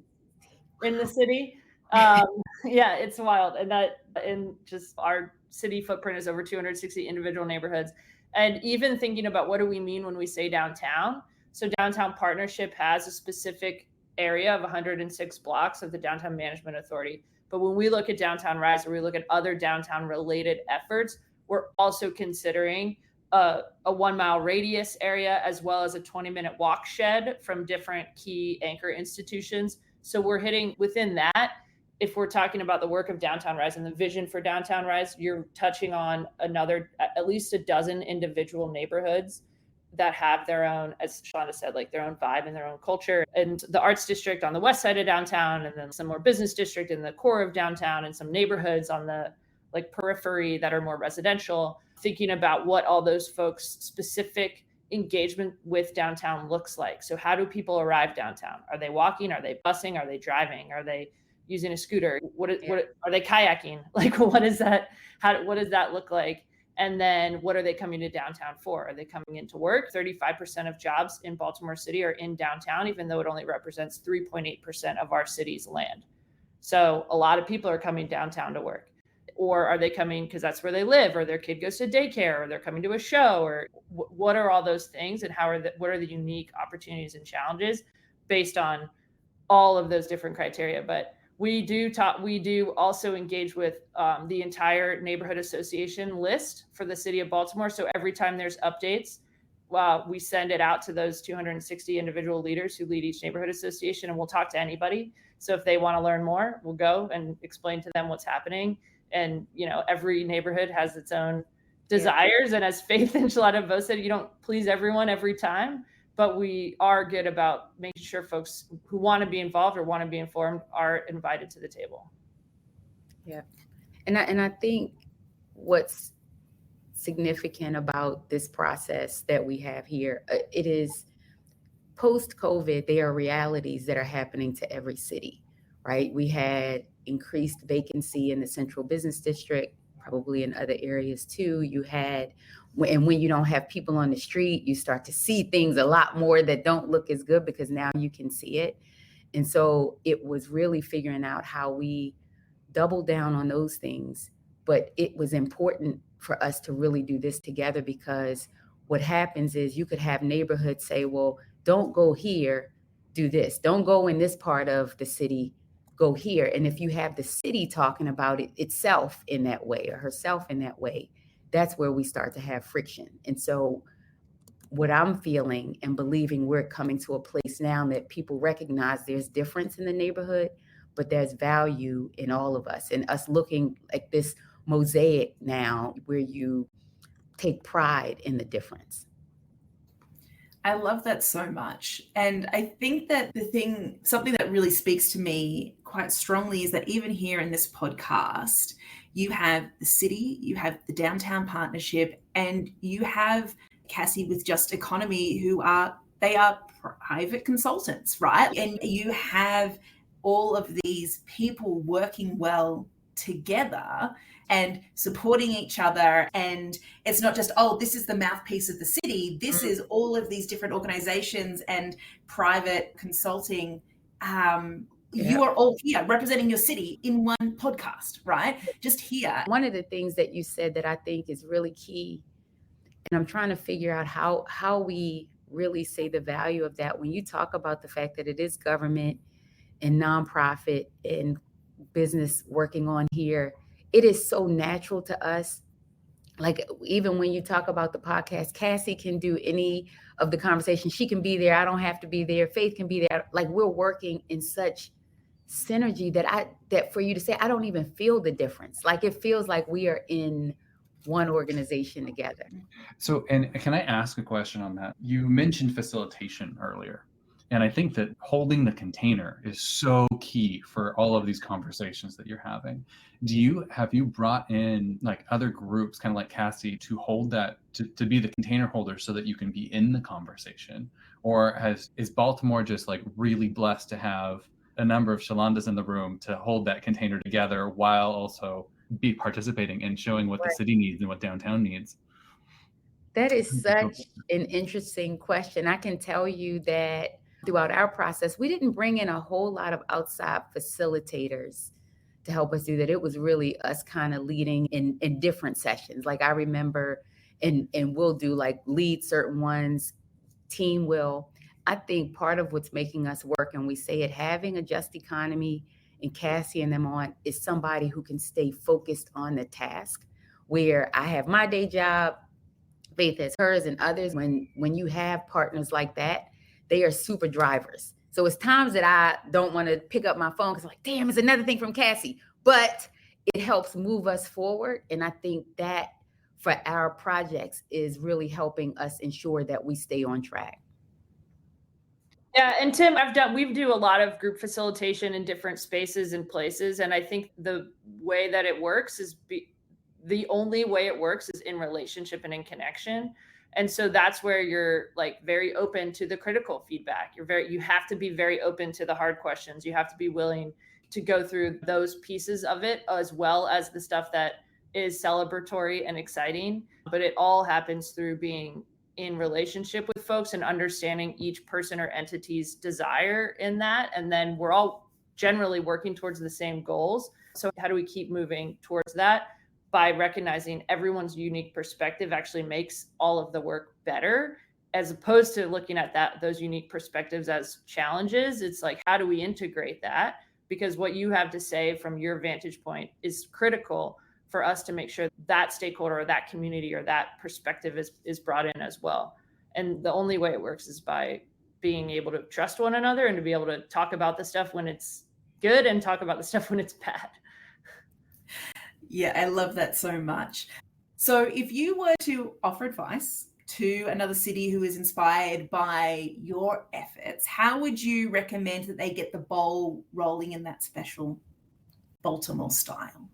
in the city. Yeah, it's wild. And that in just our city footprint is over 260 individual neighborhoods. And even thinking about what do we mean when we say downtown? So Downtown Partnership has a specific area of 106 blocks of the Downtown Management Authority. But when we look at Downtown Rise, or we look at other downtown related efforts, we're also considering a 1 mile radius area, as well as a 20-minute walk shed from different key anchor institutions. So we're hitting within that. If we're talking about the work of Downtown Rise and the vision for Downtown Rise, you're touching on another, at least a dozen individual neighborhoods that have their own, as Shalonda said, like their own vibe and their own culture. And the arts district on the west side of downtown, and then some more business district in the core of downtown, and some neighborhoods on the like periphery that are more residential, thinking about what all those folks' specific engagement with downtown looks like. So how do people arrive downtown? Are they walking? Are they busing? Are they driving? Are they using a scooter? What are they kayaking? Like, what is that? What does that look like? And then what are they coming to downtown for? Are they coming into work? 35% of jobs in Baltimore City are in downtown, even though it only represents 3.8% of our city's land. So a lot of people are coming downtown to work. Or are they coming because that's where they live, or their kid goes to daycare, or they're coming to a show, or what are all those things, and what are the unique opportunities and challenges based on all of those different criteria? But we do also engage with the entire neighborhood association list for the city of Baltimore. So every time there's updates, we send it out to those 260 individual leaders who lead each neighborhood association, and we'll talk to anybody. So if they want to learn more, we'll go and explain to them what's happening. And, every neighborhood has its own desires. And as Faith and Shalonda both said, you don't please everyone every time, but we are good about making sure folks who want to be involved or want to be informed are invited to the table. Yeah. And I think what's significant about this process that we have here, it is post-COVID, there are realities that are happening to every city, right? We had increased vacancy in the central business district, probably in other areas too. And when you don't have people on the street, you start to see things a lot more that don't look as good because now you can see it. And so it was really figuring out how we double down on those things. But it was important for us to really do this together, because what happens is you could have neighborhoods say, well, don't go here, do this. Don't go in this part of the city, go here. And if you have the city talking about it itself in that way or herself in that way, that's where we start to have friction. And so what I'm feeling and believing, we're coming to a place now that people recognize there's difference in the neighborhood, but there's value in all of us, and us looking like this mosaic now where you take pride in the difference. I love that so much. And I think that something that really speaks to me quite strongly is that even here in this podcast, you have the city, you have the downtown partnership, and you have Cassie with Just Economy, they are private consultants, right? And you have all of these people working well together and supporting each other. And it's not just, this is the mouthpiece of the city. This is all of these different organizations and private consulting. You are all here representing your city in one podcast, right? Just here. One of the things that you said that I think is really key, and I'm trying to figure out how we really say the value of that when you talk about the fact that it is government and nonprofit and business working on here. It is so natural to us. Like, even when you talk about the podcast, Cassie can do any of the conversation. She can be there. I don't have to be there. Faith can be there. Like, we're working in such synergy that for you to say, I don't even feel the difference. Like, it feels like we are in one organization together. So, and can I ask a question on that? You mentioned facilitation earlier. And I think that holding the container is so key for all of these conversations that you're having. Have you brought in like other groups, kind of like Cassie, to hold that, to be the container holder so that you can be in the conversation? Or is Baltimore just like really blessed to have a number of Shalondas in the room to hold that container together while also be participating and showing what the city needs and what downtown needs? That is such an interesting question. I can tell you that throughout our process, we didn't bring in a whole lot of outside facilitators to help us do that. It was really us kind of leading in different sessions. Like, I remember, and we'll do like lead certain ones, team will. I think part of what's making us work, and we say it, having a Just Economy and Cassie and them on, is somebody who can stay focused on the task, where I have my day job, Faith has hers, and others. When you have partners like that, they are super drivers. So it's times that I don't want to pick up my phone because I'm like, damn, it's another thing from Cassie. But it helps move us forward. And I think that for our projects is really helping us ensure that we stay on track. Yeah, and Tim, we do a lot of group facilitation in different spaces and places. And I think the way that it works is the only way it works is in relationship and in connection. And so that's where you're like very open to the critical feedback. You have to be very open to the hard questions. You have to be willing to go through those pieces of it, as well as the stuff that is celebratory and exciting. But it all happens through being in relationship with folks and understanding each person or entity's desire in that. And then we're all generally working towards the same goals. So how do we keep moving towards that? By recognizing everyone's unique perspective actually makes all of the work better, as opposed to looking at those unique perspectives as challenges. It's like, how do we integrate that? Because what you have to say from your vantage point is critical for us to make sure that stakeholder or that community or that perspective is brought in as well. And the only way it works is by being able to trust one another and to be able to talk about the stuff when it's good and talk about the stuff when it's bad. Yeah, I love that so much. So if you were to offer advice to another city who is inspired by your efforts, how would you recommend that they get the ball rolling in that special Baltimore style?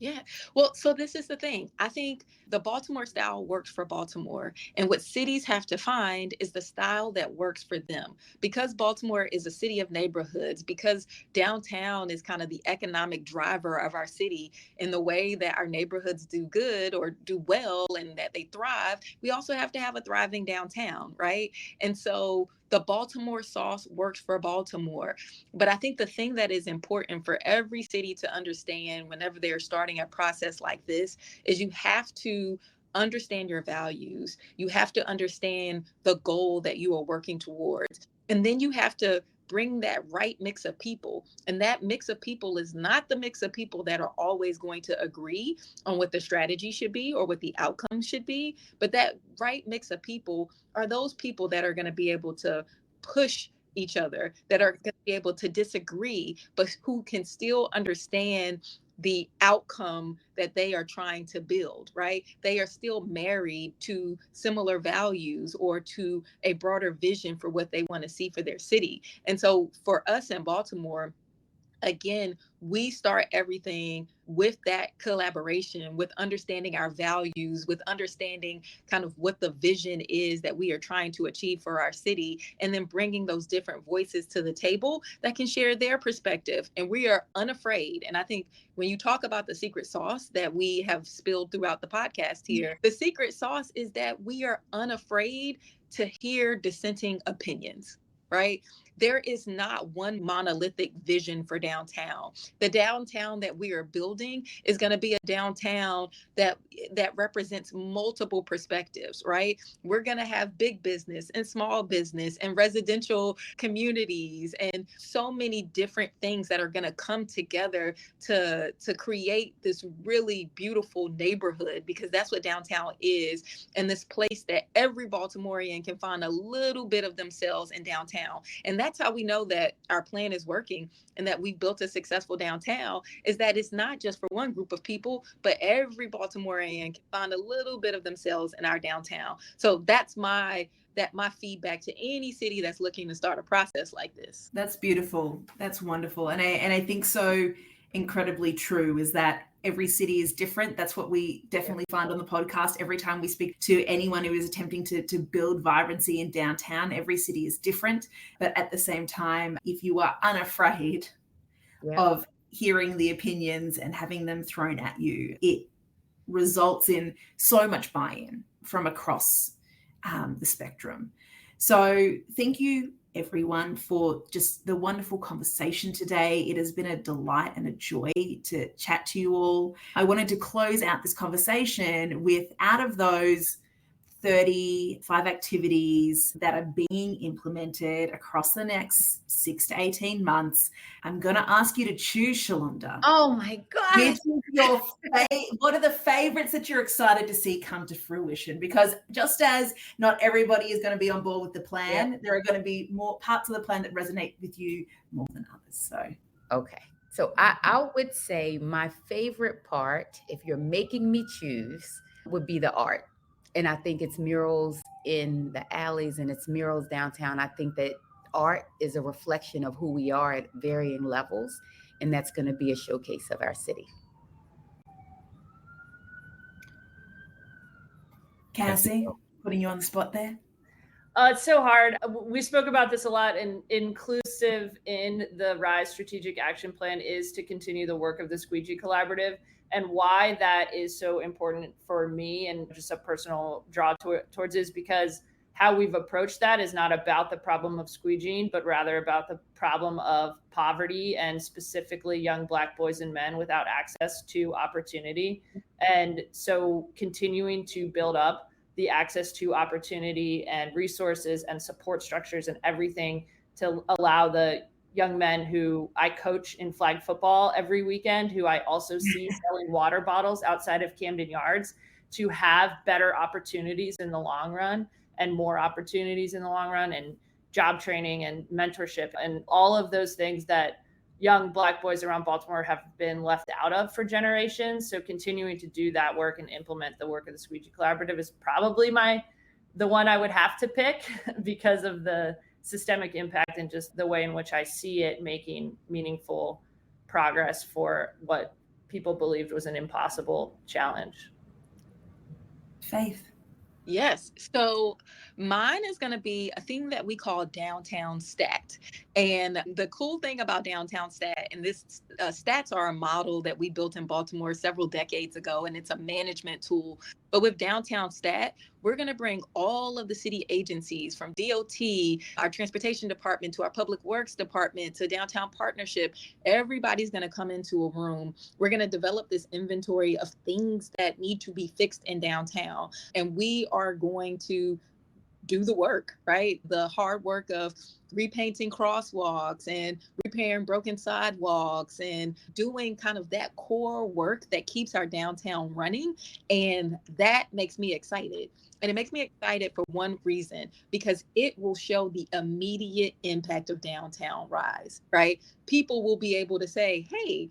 Yeah. Well, so this is the thing. I think the Baltimore style works for Baltimore. And what cities have to find is the style that works for them. Because Baltimore is a city of neighborhoods, because downtown is kind of the economic driver of our city in the way that our neighborhoods do good or do well and that they thrive, we also have to have a thriving downtown, right? And so the Baltimore sauce works for Baltimore. But I think the thing that is important for every city to understand whenever they're starting a process like this is you have to understand your values. You have to understand the goal that you are working towards. And then you have to bring that right mix of people. And that mix of people is not the mix of people that are always going to agree on what the strategy should be or what the outcome should be. But that right mix of people are those people that are going to be able to push each other, that are going to be able to disagree, but who can still understand the outcome that they are trying to build, right? They are still married to similar values or to a broader vision for what they want to see for their city. And so for us in Baltimore, again, we start everything with that collaboration, with understanding our values, with understanding kind of what the vision is that we are trying to achieve for our city, and then bringing those different voices to the table that can share their perspective. And we are unafraid. And I think when you talk about the secret sauce that we have spilled throughout the podcast here, the secret sauce is that we are unafraid to hear dissenting opinions, right? There is not one monolithic vision for downtown. The downtown that we are building is going to be a downtown that represents multiple perspectives, right? We're going to have big business and small business and residential communities and so many different things that are going to come together to create this really beautiful neighborhood, because that's what downtown is, and this place that every Baltimorean can find a little bit of themselves in downtown. And that's how we know that our plan is working and that we've built a successful downtown, is that it's not just for one group of people, but every Baltimorean can find a little bit of themselves in our downtown. So that's my feedback to any city that's looking to start a process like this. That's beautiful. That's wonderful. And I think so incredibly true is that every city is different. That's what we definitely find on the podcast. Every time we speak to anyone who is attempting to build vibrancy in downtown, every city is different. But at the same time, if you are unafraid of hearing the opinions and having them thrown at you, it results in so much buy-in from across the spectrum. So thank you, everyone, for just the wonderful conversation today. It has been a delight and a joy to chat to you all. I wanted to close out this conversation with, out of those 35 activities that are being implemented across the next 6 to 18 months, I'm going to ask you to choose, Shalonda. Oh my God. What are the favorites that you're excited to see come to fruition? Because just as not everybody is going to be on board with the plan, there are going to be more parts of the plan that resonate with you more than others. So, okay. So I would say my favorite part, if you're making me choose, would be the art. And I think it's murals in the alleys and it's murals downtown. I think that art is a reflection of who we are at varying levels, and that's going to be a showcase of our city. Cassie, putting you on the spot there. It's so hard. We spoke about this a lot, and inclusive in the RISE strategic action plan is to continue the work of the Squeegee Collaborative. And why that is so important for me and just a personal draw towards is because how we've approached that is not about the problem of squeegeeing, but rather about the problem of poverty and specifically young Black boys and men without access to opportunity. And so continuing to build up the access to opportunity and resources and support structures and everything to allow the young men who I coach in flag football every weekend, who I also see selling water bottles outside of Camden Yards, to have better opportunities in the long run. and more opportunities in the long run, and job training and mentorship and all of those things that young Black boys around Baltimore have been left out of for generations. So continuing to do that work and implement the work of the Squeegee Collaborative is probably the one I would have to pick because of the systemic impact and just the way in which I see it making meaningful progress for what people believed was an impossible challenge. Faith. Yes. So mine is going to be a thing that we call downtown stat. And the cool thing about downtown stat, and this stats are a model that we built in Baltimore several decades ago, and it's a management tool. But with downtown stat, we're going to bring all of the city agencies from DOT, our transportation department, to our public works department, to downtown partnership. Everybody's going to come into a room. We're going to develop this inventory of things that need to be fixed in downtown. And we are going to do the work, right? The hard work of repainting crosswalks and repairing broken sidewalks and doing kind of that core work that keeps our downtown running. And that makes me excited. And it makes me excited for one reason, because it will show the immediate impact of downtown rise, right? People will be able to say, hey,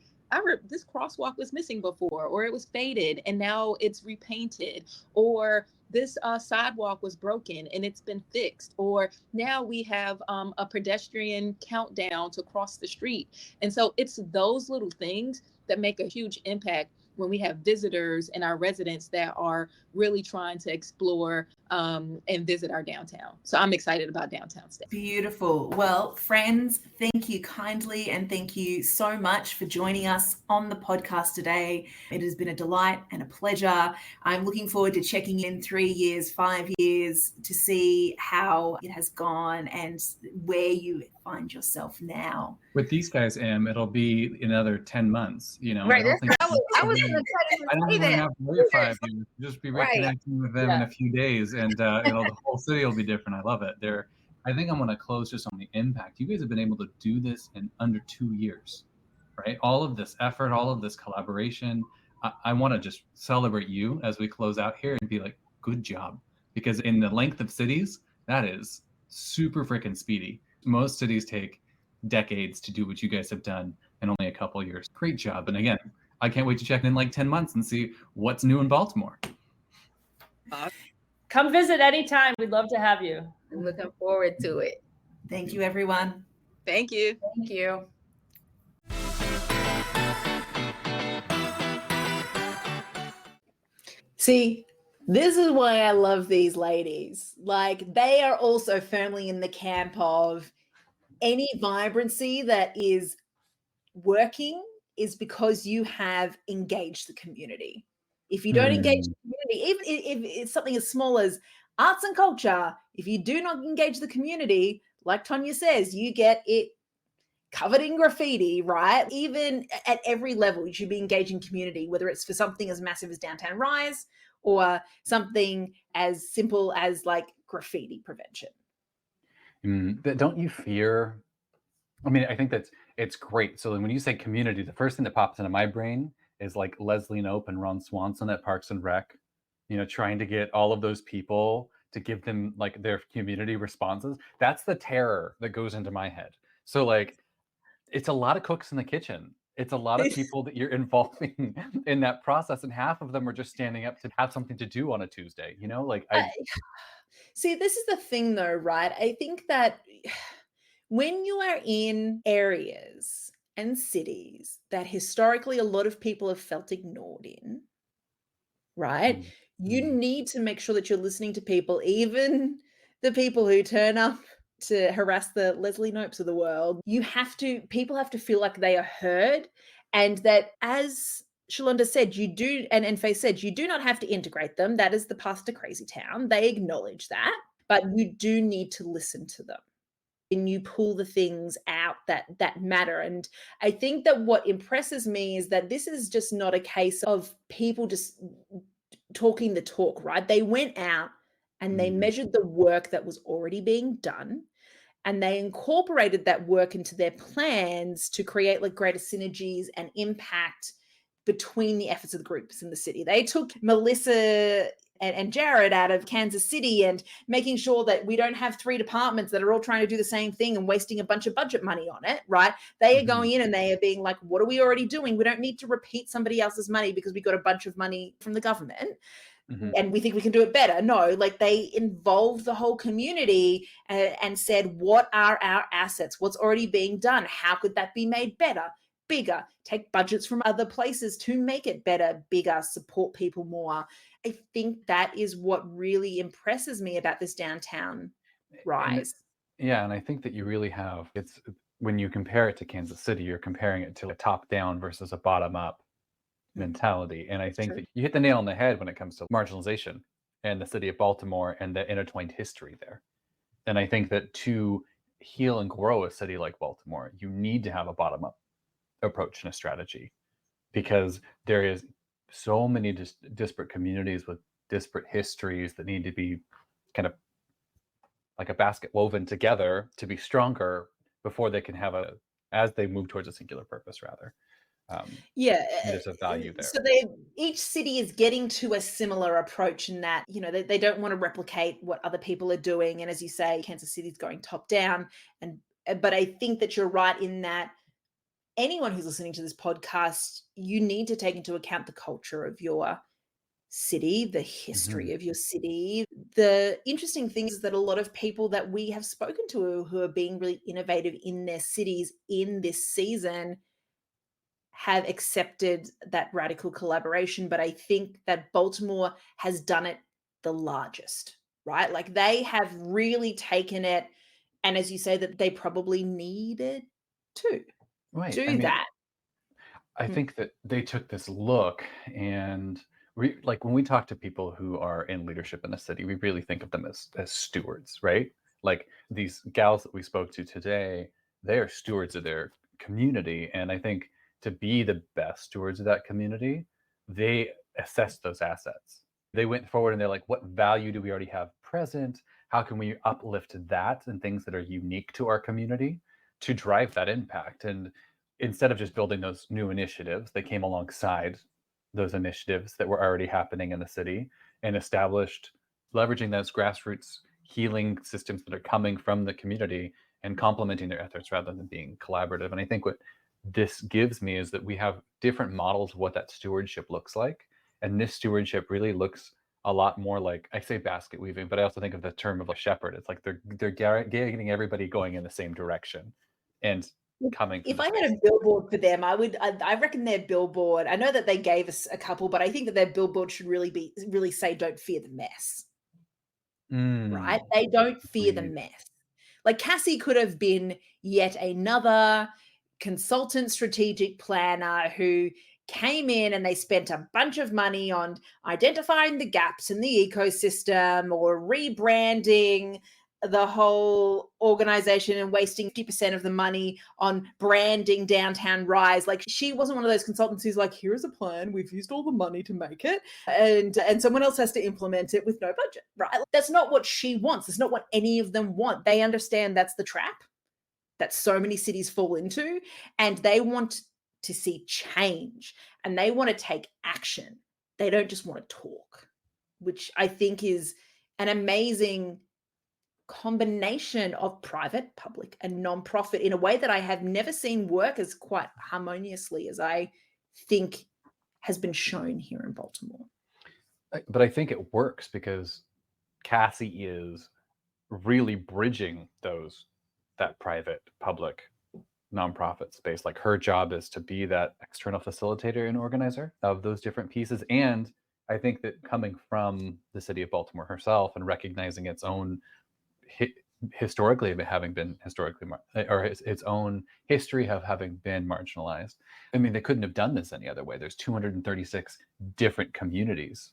this crosswalk was missing before, or it was faded and now it's repainted, or this sidewalk was broken and it's been fixed, or now we have a pedestrian countdown to cross the street. And so it's those little things that make a huge impact when we have visitors and our residents that are really trying to explore and visit our downtown. So I'm excited about downtown state. Beautiful. Well, friends, thank you kindly, and thank you so much for joining us on the podcast today. It has been a delight and a pleasure. I'm looking forward to checking in 3 years, 5 years to see how it has gone and where you find yourself now. With these guys, it'll be another 10 months. You know, Right. I don't I was think going to I don't say even that. have to wait 5 years. Just be Right. reconnecting with them in a few days, and the whole city will be different. I love it. I think I'm going to close just on the impact. You guys have been able to do this in under 2 years, right? All of this effort, all of this collaboration. I want to just celebrate you as we close out here and be like, good job, because in the length of cities, that is super freaking speedy. Most cities take decades to do what you guys have done in only a couple of years. Great job. And again, I can't wait to check in like 10 months and see what's new in Baltimore. Come visit anytime. We'd love to have you. I'm looking forward to it. Thank you, everyone. Thank you. Thank you. See, this is why I love these ladies. Like, they are also firmly in the camp of any vibrancy that is working is because you have engaged the community. If you don't engage the community, even if it's something as small as arts and culture, if you do not engage the community, like Tonya says, you get it covered in graffiti, right? Even at every level, you should be engaging community, whether it's for something as massive as Downtown Rise or something as simple as like graffiti prevention. Don't you fear? I mean, I think it's great. So when you say community, the first thing that pops into my brain is like Leslie Knope and Ron Swanson at Parks and Rec, trying to get all of those people to give them like their community responses. That's the terror that goes into my head. So like, it's a lot of cooks in the kitchen. It's a lot of people that you're involving in that process, and half of them are just standing up to have something to do on a Tuesday. See, this is the thing though, right? I think that when you are in areas and cities that historically a lot of people have felt ignored in, right? You need to make sure that you're listening to people, even the people who turn up to harass the Leslie Nopes of the world. People have to feel like they are heard, and that, as Shalonda said, you do, and Faye said, you do not have to integrate them. That is the path to crazy town. They acknowledge that, but you do need to listen to them. And you pull the things out that matter. And I think that what impresses me is that this is just not a case of people just talking the talk, right? They went out and they measured the work that was already being done, and they incorporated that work into their plans to create like greater synergies and impact between the efforts of the groups in the city. They took Melissa and Jared out of Kansas City, and making sure that we don't have 3 departments that are all trying to do the same thing and wasting a bunch of budget money on it, right? They are going in and they are being like, what are we already doing? We don't need to repeat somebody else's money because we got a bunch of money from the government. And we think we can do it better. No, like they involved the whole community and said, what are our assets? What's already being done? How could that be made better, bigger? Take budgets from other places to make it better, bigger, support people more. I think that is what really impresses me about this downtown rise. And I think that you really have, it's when you compare it to Kansas City, you're comparing it to a top down versus a bottom up mentality. And I think that you hit the nail on the head when it comes to marginalization and the city of Baltimore and the intertwined history there. And I think that to heal and grow a city like Baltimore, you need to have a bottom up approach and a strategy, because there is so many disparate communities with disparate histories that need to be kind of like a basket woven together to be stronger before they can have as they move towards a singular purpose, rather. There's a value there. So each city is getting to a similar approach in that, they don't want to replicate what other people are doing. And as you say, Kansas City's going top down. But I think that you're right in that anyone who's listening to this podcast, you need to take into account the culture of your city, the history of your city. The interesting thing is that a lot of people that we have spoken to who are being really innovative in their cities in this season have accepted that radical collaboration. But I think that Baltimore has done it the largest, right? Like they have really taken it. And as you say, that they probably needed to do that. I think that they took this look, and like when we talk to people who are in leadership in the city, we really think of them as stewards, right? Like these gals that we spoke to today, they are stewards of their community. And I think to be the best stewards of that community, they assessed those assets. They went forward and they're like, what value do we already have present? How can we uplift that and things that are unique to our community to drive that impact? And instead of just building those new initiatives, they came alongside those initiatives that were already happening in the city and established, leveraging those grassroots healing systems that are coming from the community and complementing their efforts rather than being collaborative. And I think what this gives me is that we have different models of what that stewardship looks like. And this stewardship really looks a lot more like, I say basket weaving, but I also think of the term of a shepherd. It's like they're getting everybody going in the same direction and coming. If I had a billboard for them, I reckon their billboard, I know that they gave us a couple, but I think that their billboard should really say, don't fear the mess. Right? They don't fear the mess. Like Cassie could have been yet another consultant strategic planner who came in and they spent a bunch of money on identifying the gaps in the ecosystem or rebranding the whole organization and wasting 50% of the money on branding downtown rise. Like she wasn't one of those consultants who's like, here's a plan, we've used all the money to make it, and someone else has to implement it with no budget, right? That's not what she wants. It's not what any of them want. They understand that's the trap that so many cities fall into, and they want to see change and they want to take action. They don't just want to talk, which I think is an amazing combination of private, public, and nonprofit in a way that I have never seen work as quite harmoniously as I think has been shown here in Baltimore. But I think it works because Cassie is really bridging that private, public, nonprofit space. Like her job is to be that external facilitator and organizer of those different pieces. And I think that coming from the city of Baltimore herself and recognizing its own historically having been its own history of having been marginalized. I mean, they couldn't have done this any other way. There's 236 different communities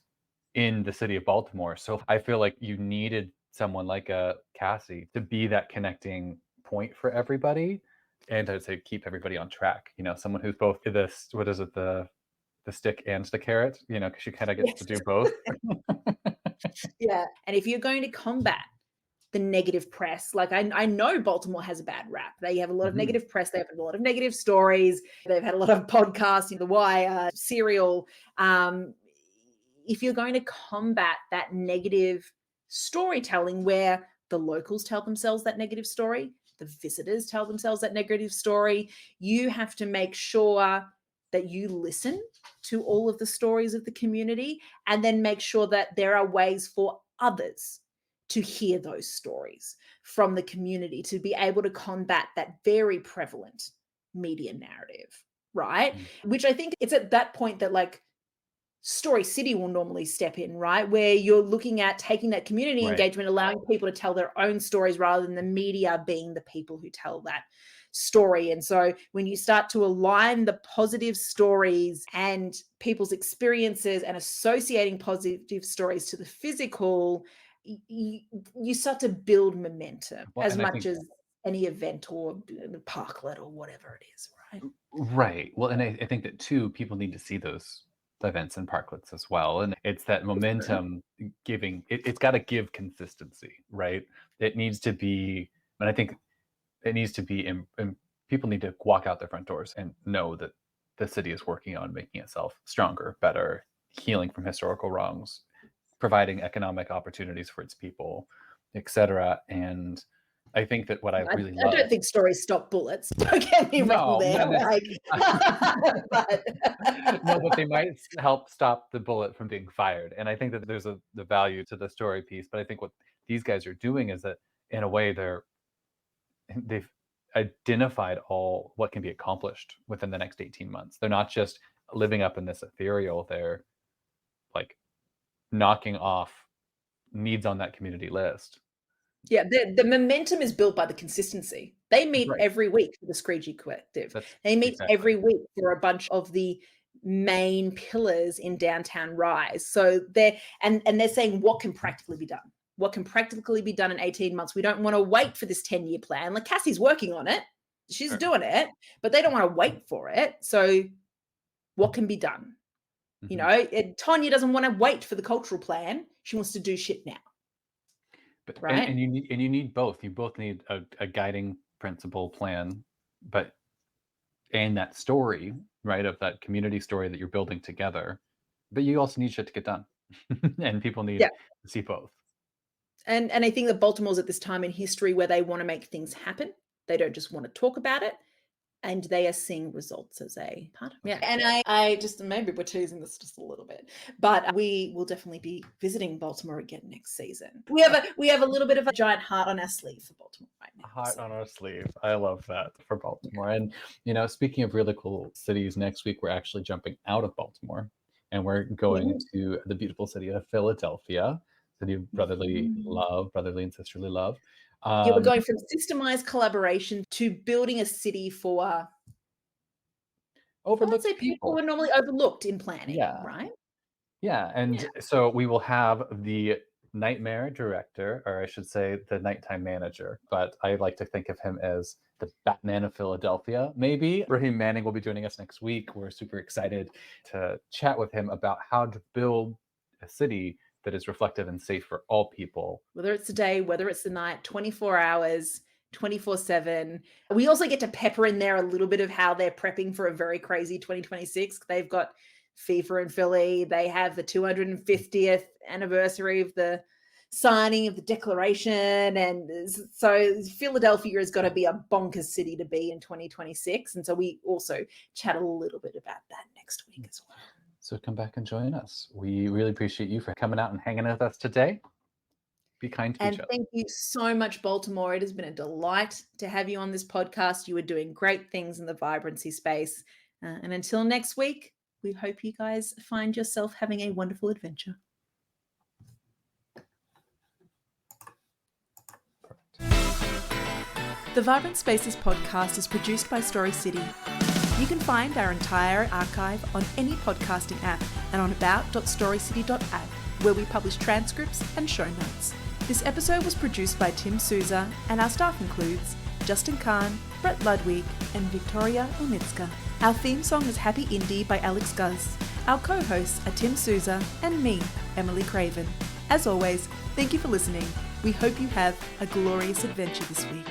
in the city of Baltimore. So I feel like you needed someone like a Cassie to be that connecting point for everybody and to say keep everybody on track. Someone who's both the stick and the carrot, because she kind of gets to do both. Yeah. And if you're going to combat the negative press, like I know Baltimore has a bad rap. They have a lot of negative press. They have a lot of negative stories. They've had a lot of podcasts, The Wire, Serial. if you're going to combat that negative storytelling where the locals tell themselves that negative story, the visitors tell themselves that negative story, you have to make sure that you listen to all of the stories of the community and then make sure that there are ways for others to hear those stories from the community to be able to combat that very prevalent media narrative, right? Which I think it's at that point that like Story City will normally step in, right? Where you're looking at taking that community engagement, allowing people to tell their own stories rather than the media being the people who tell that story. And so when you start to align the positive stories and people's experiences and associating positive stories to the physical, you start to build momentum as much as any event or parklet or whatever it is, right? Right. Well, and I think that too, people need to see those events and parklets as well. And it's that momentum giving, it's got to give consistency, right? It needs to be, and I think it needs to be, and people need to walk out their front doors and know that the city is working on making itself stronger, better, healing from historical wrongs, providing economic opportunities for its people, etc. And I think that what I really love. I don't think stories stop bullets. Don't get me wrong there. But they might help stop the bullet from being fired. And I think that there's the value to the story piece. But I think what these guys are doing is that in a way they've identified all what can be accomplished within the next 18 months. They're not just living up in this ethereal, they're like knocking off needs on that community list. Yeah, the momentum is built by the consistency. They meet every week for the Screechy Collective. They meet every week for a bunch of the main pillars in downtown Rise. So they're saying what can practically be done? What can practically be done in 18 months? We don't want to wait for this 10-year plan. Like Cassie's working on it. She's doing it, but they don't want to wait for it. So what can be done? You know, Tanya doesn't want to wait for the cultural plan. She wants to do shit now. But, right. And you need both. You both need a guiding principle plan, and that story, right, of that community story that you're building together. But you also need shit to get done, and people need to see both. And I think that Baltimore's at this time in history where they want to make things happen. They don't just want to talk about it. And they are seeing results as a part of it. Yeah. And I just, maybe we're teasing this just a little bit, but we will definitely be visiting Baltimore again next season. We have a little bit of a giant heart on our sleeve for Baltimore right now. Heart on our sleeve. I love that for Baltimore. And, you know, speaking of really cool cities, next week we're actually jumping out of Baltimore and we're going to the beautiful city of Philadelphia, city of brotherly love, brotherly and sisterly love. We're going from systemized collaboration to building a city for overlooked people who are normally overlooked in planning, right? Yeah, and so we will have the nightmare director, or I should say the nighttime manager, but I like to think of him as the Batman of Philadelphia, maybe. Raheem Manning will be joining us next week. We're super excited to chat with him about how to build a city that is reflective and safe for all people. Whether it's the day, whether it's the night, 24 hours, 24/7. We also get to pepper in there a little bit of how they're prepping for a very crazy 2026. They've got FIFA in Philly. They have the 250th anniversary of the signing of the Declaration. And so Philadelphia has got to be a bonkers city to be in 2026. And so we also chat a little bit about that next week as well. So come back and join us. We really appreciate you for coming out and hanging with us today. Be kind to each other. And thank you so much, Baltimore. It has been a delight to have you on this podcast. You are doing great things in the vibrancy space. And until next week, we hope you guys find yourself having a wonderful adventure. The Vibrant Spaces podcast is produced by Story City. You can find our entire archive on any podcasting app and on about.storycity.app, where we publish transcripts and show notes. This episode was produced by Tim Souza, and our staff includes Justin Kahn, Brett Ludwig, and Victoria Omitska. Our theme song is Happy Indie by Alex Guz. Our co-hosts are Tim Souza and me, Emily Craven. As always, thank you for listening. We hope you have a glorious adventure this week.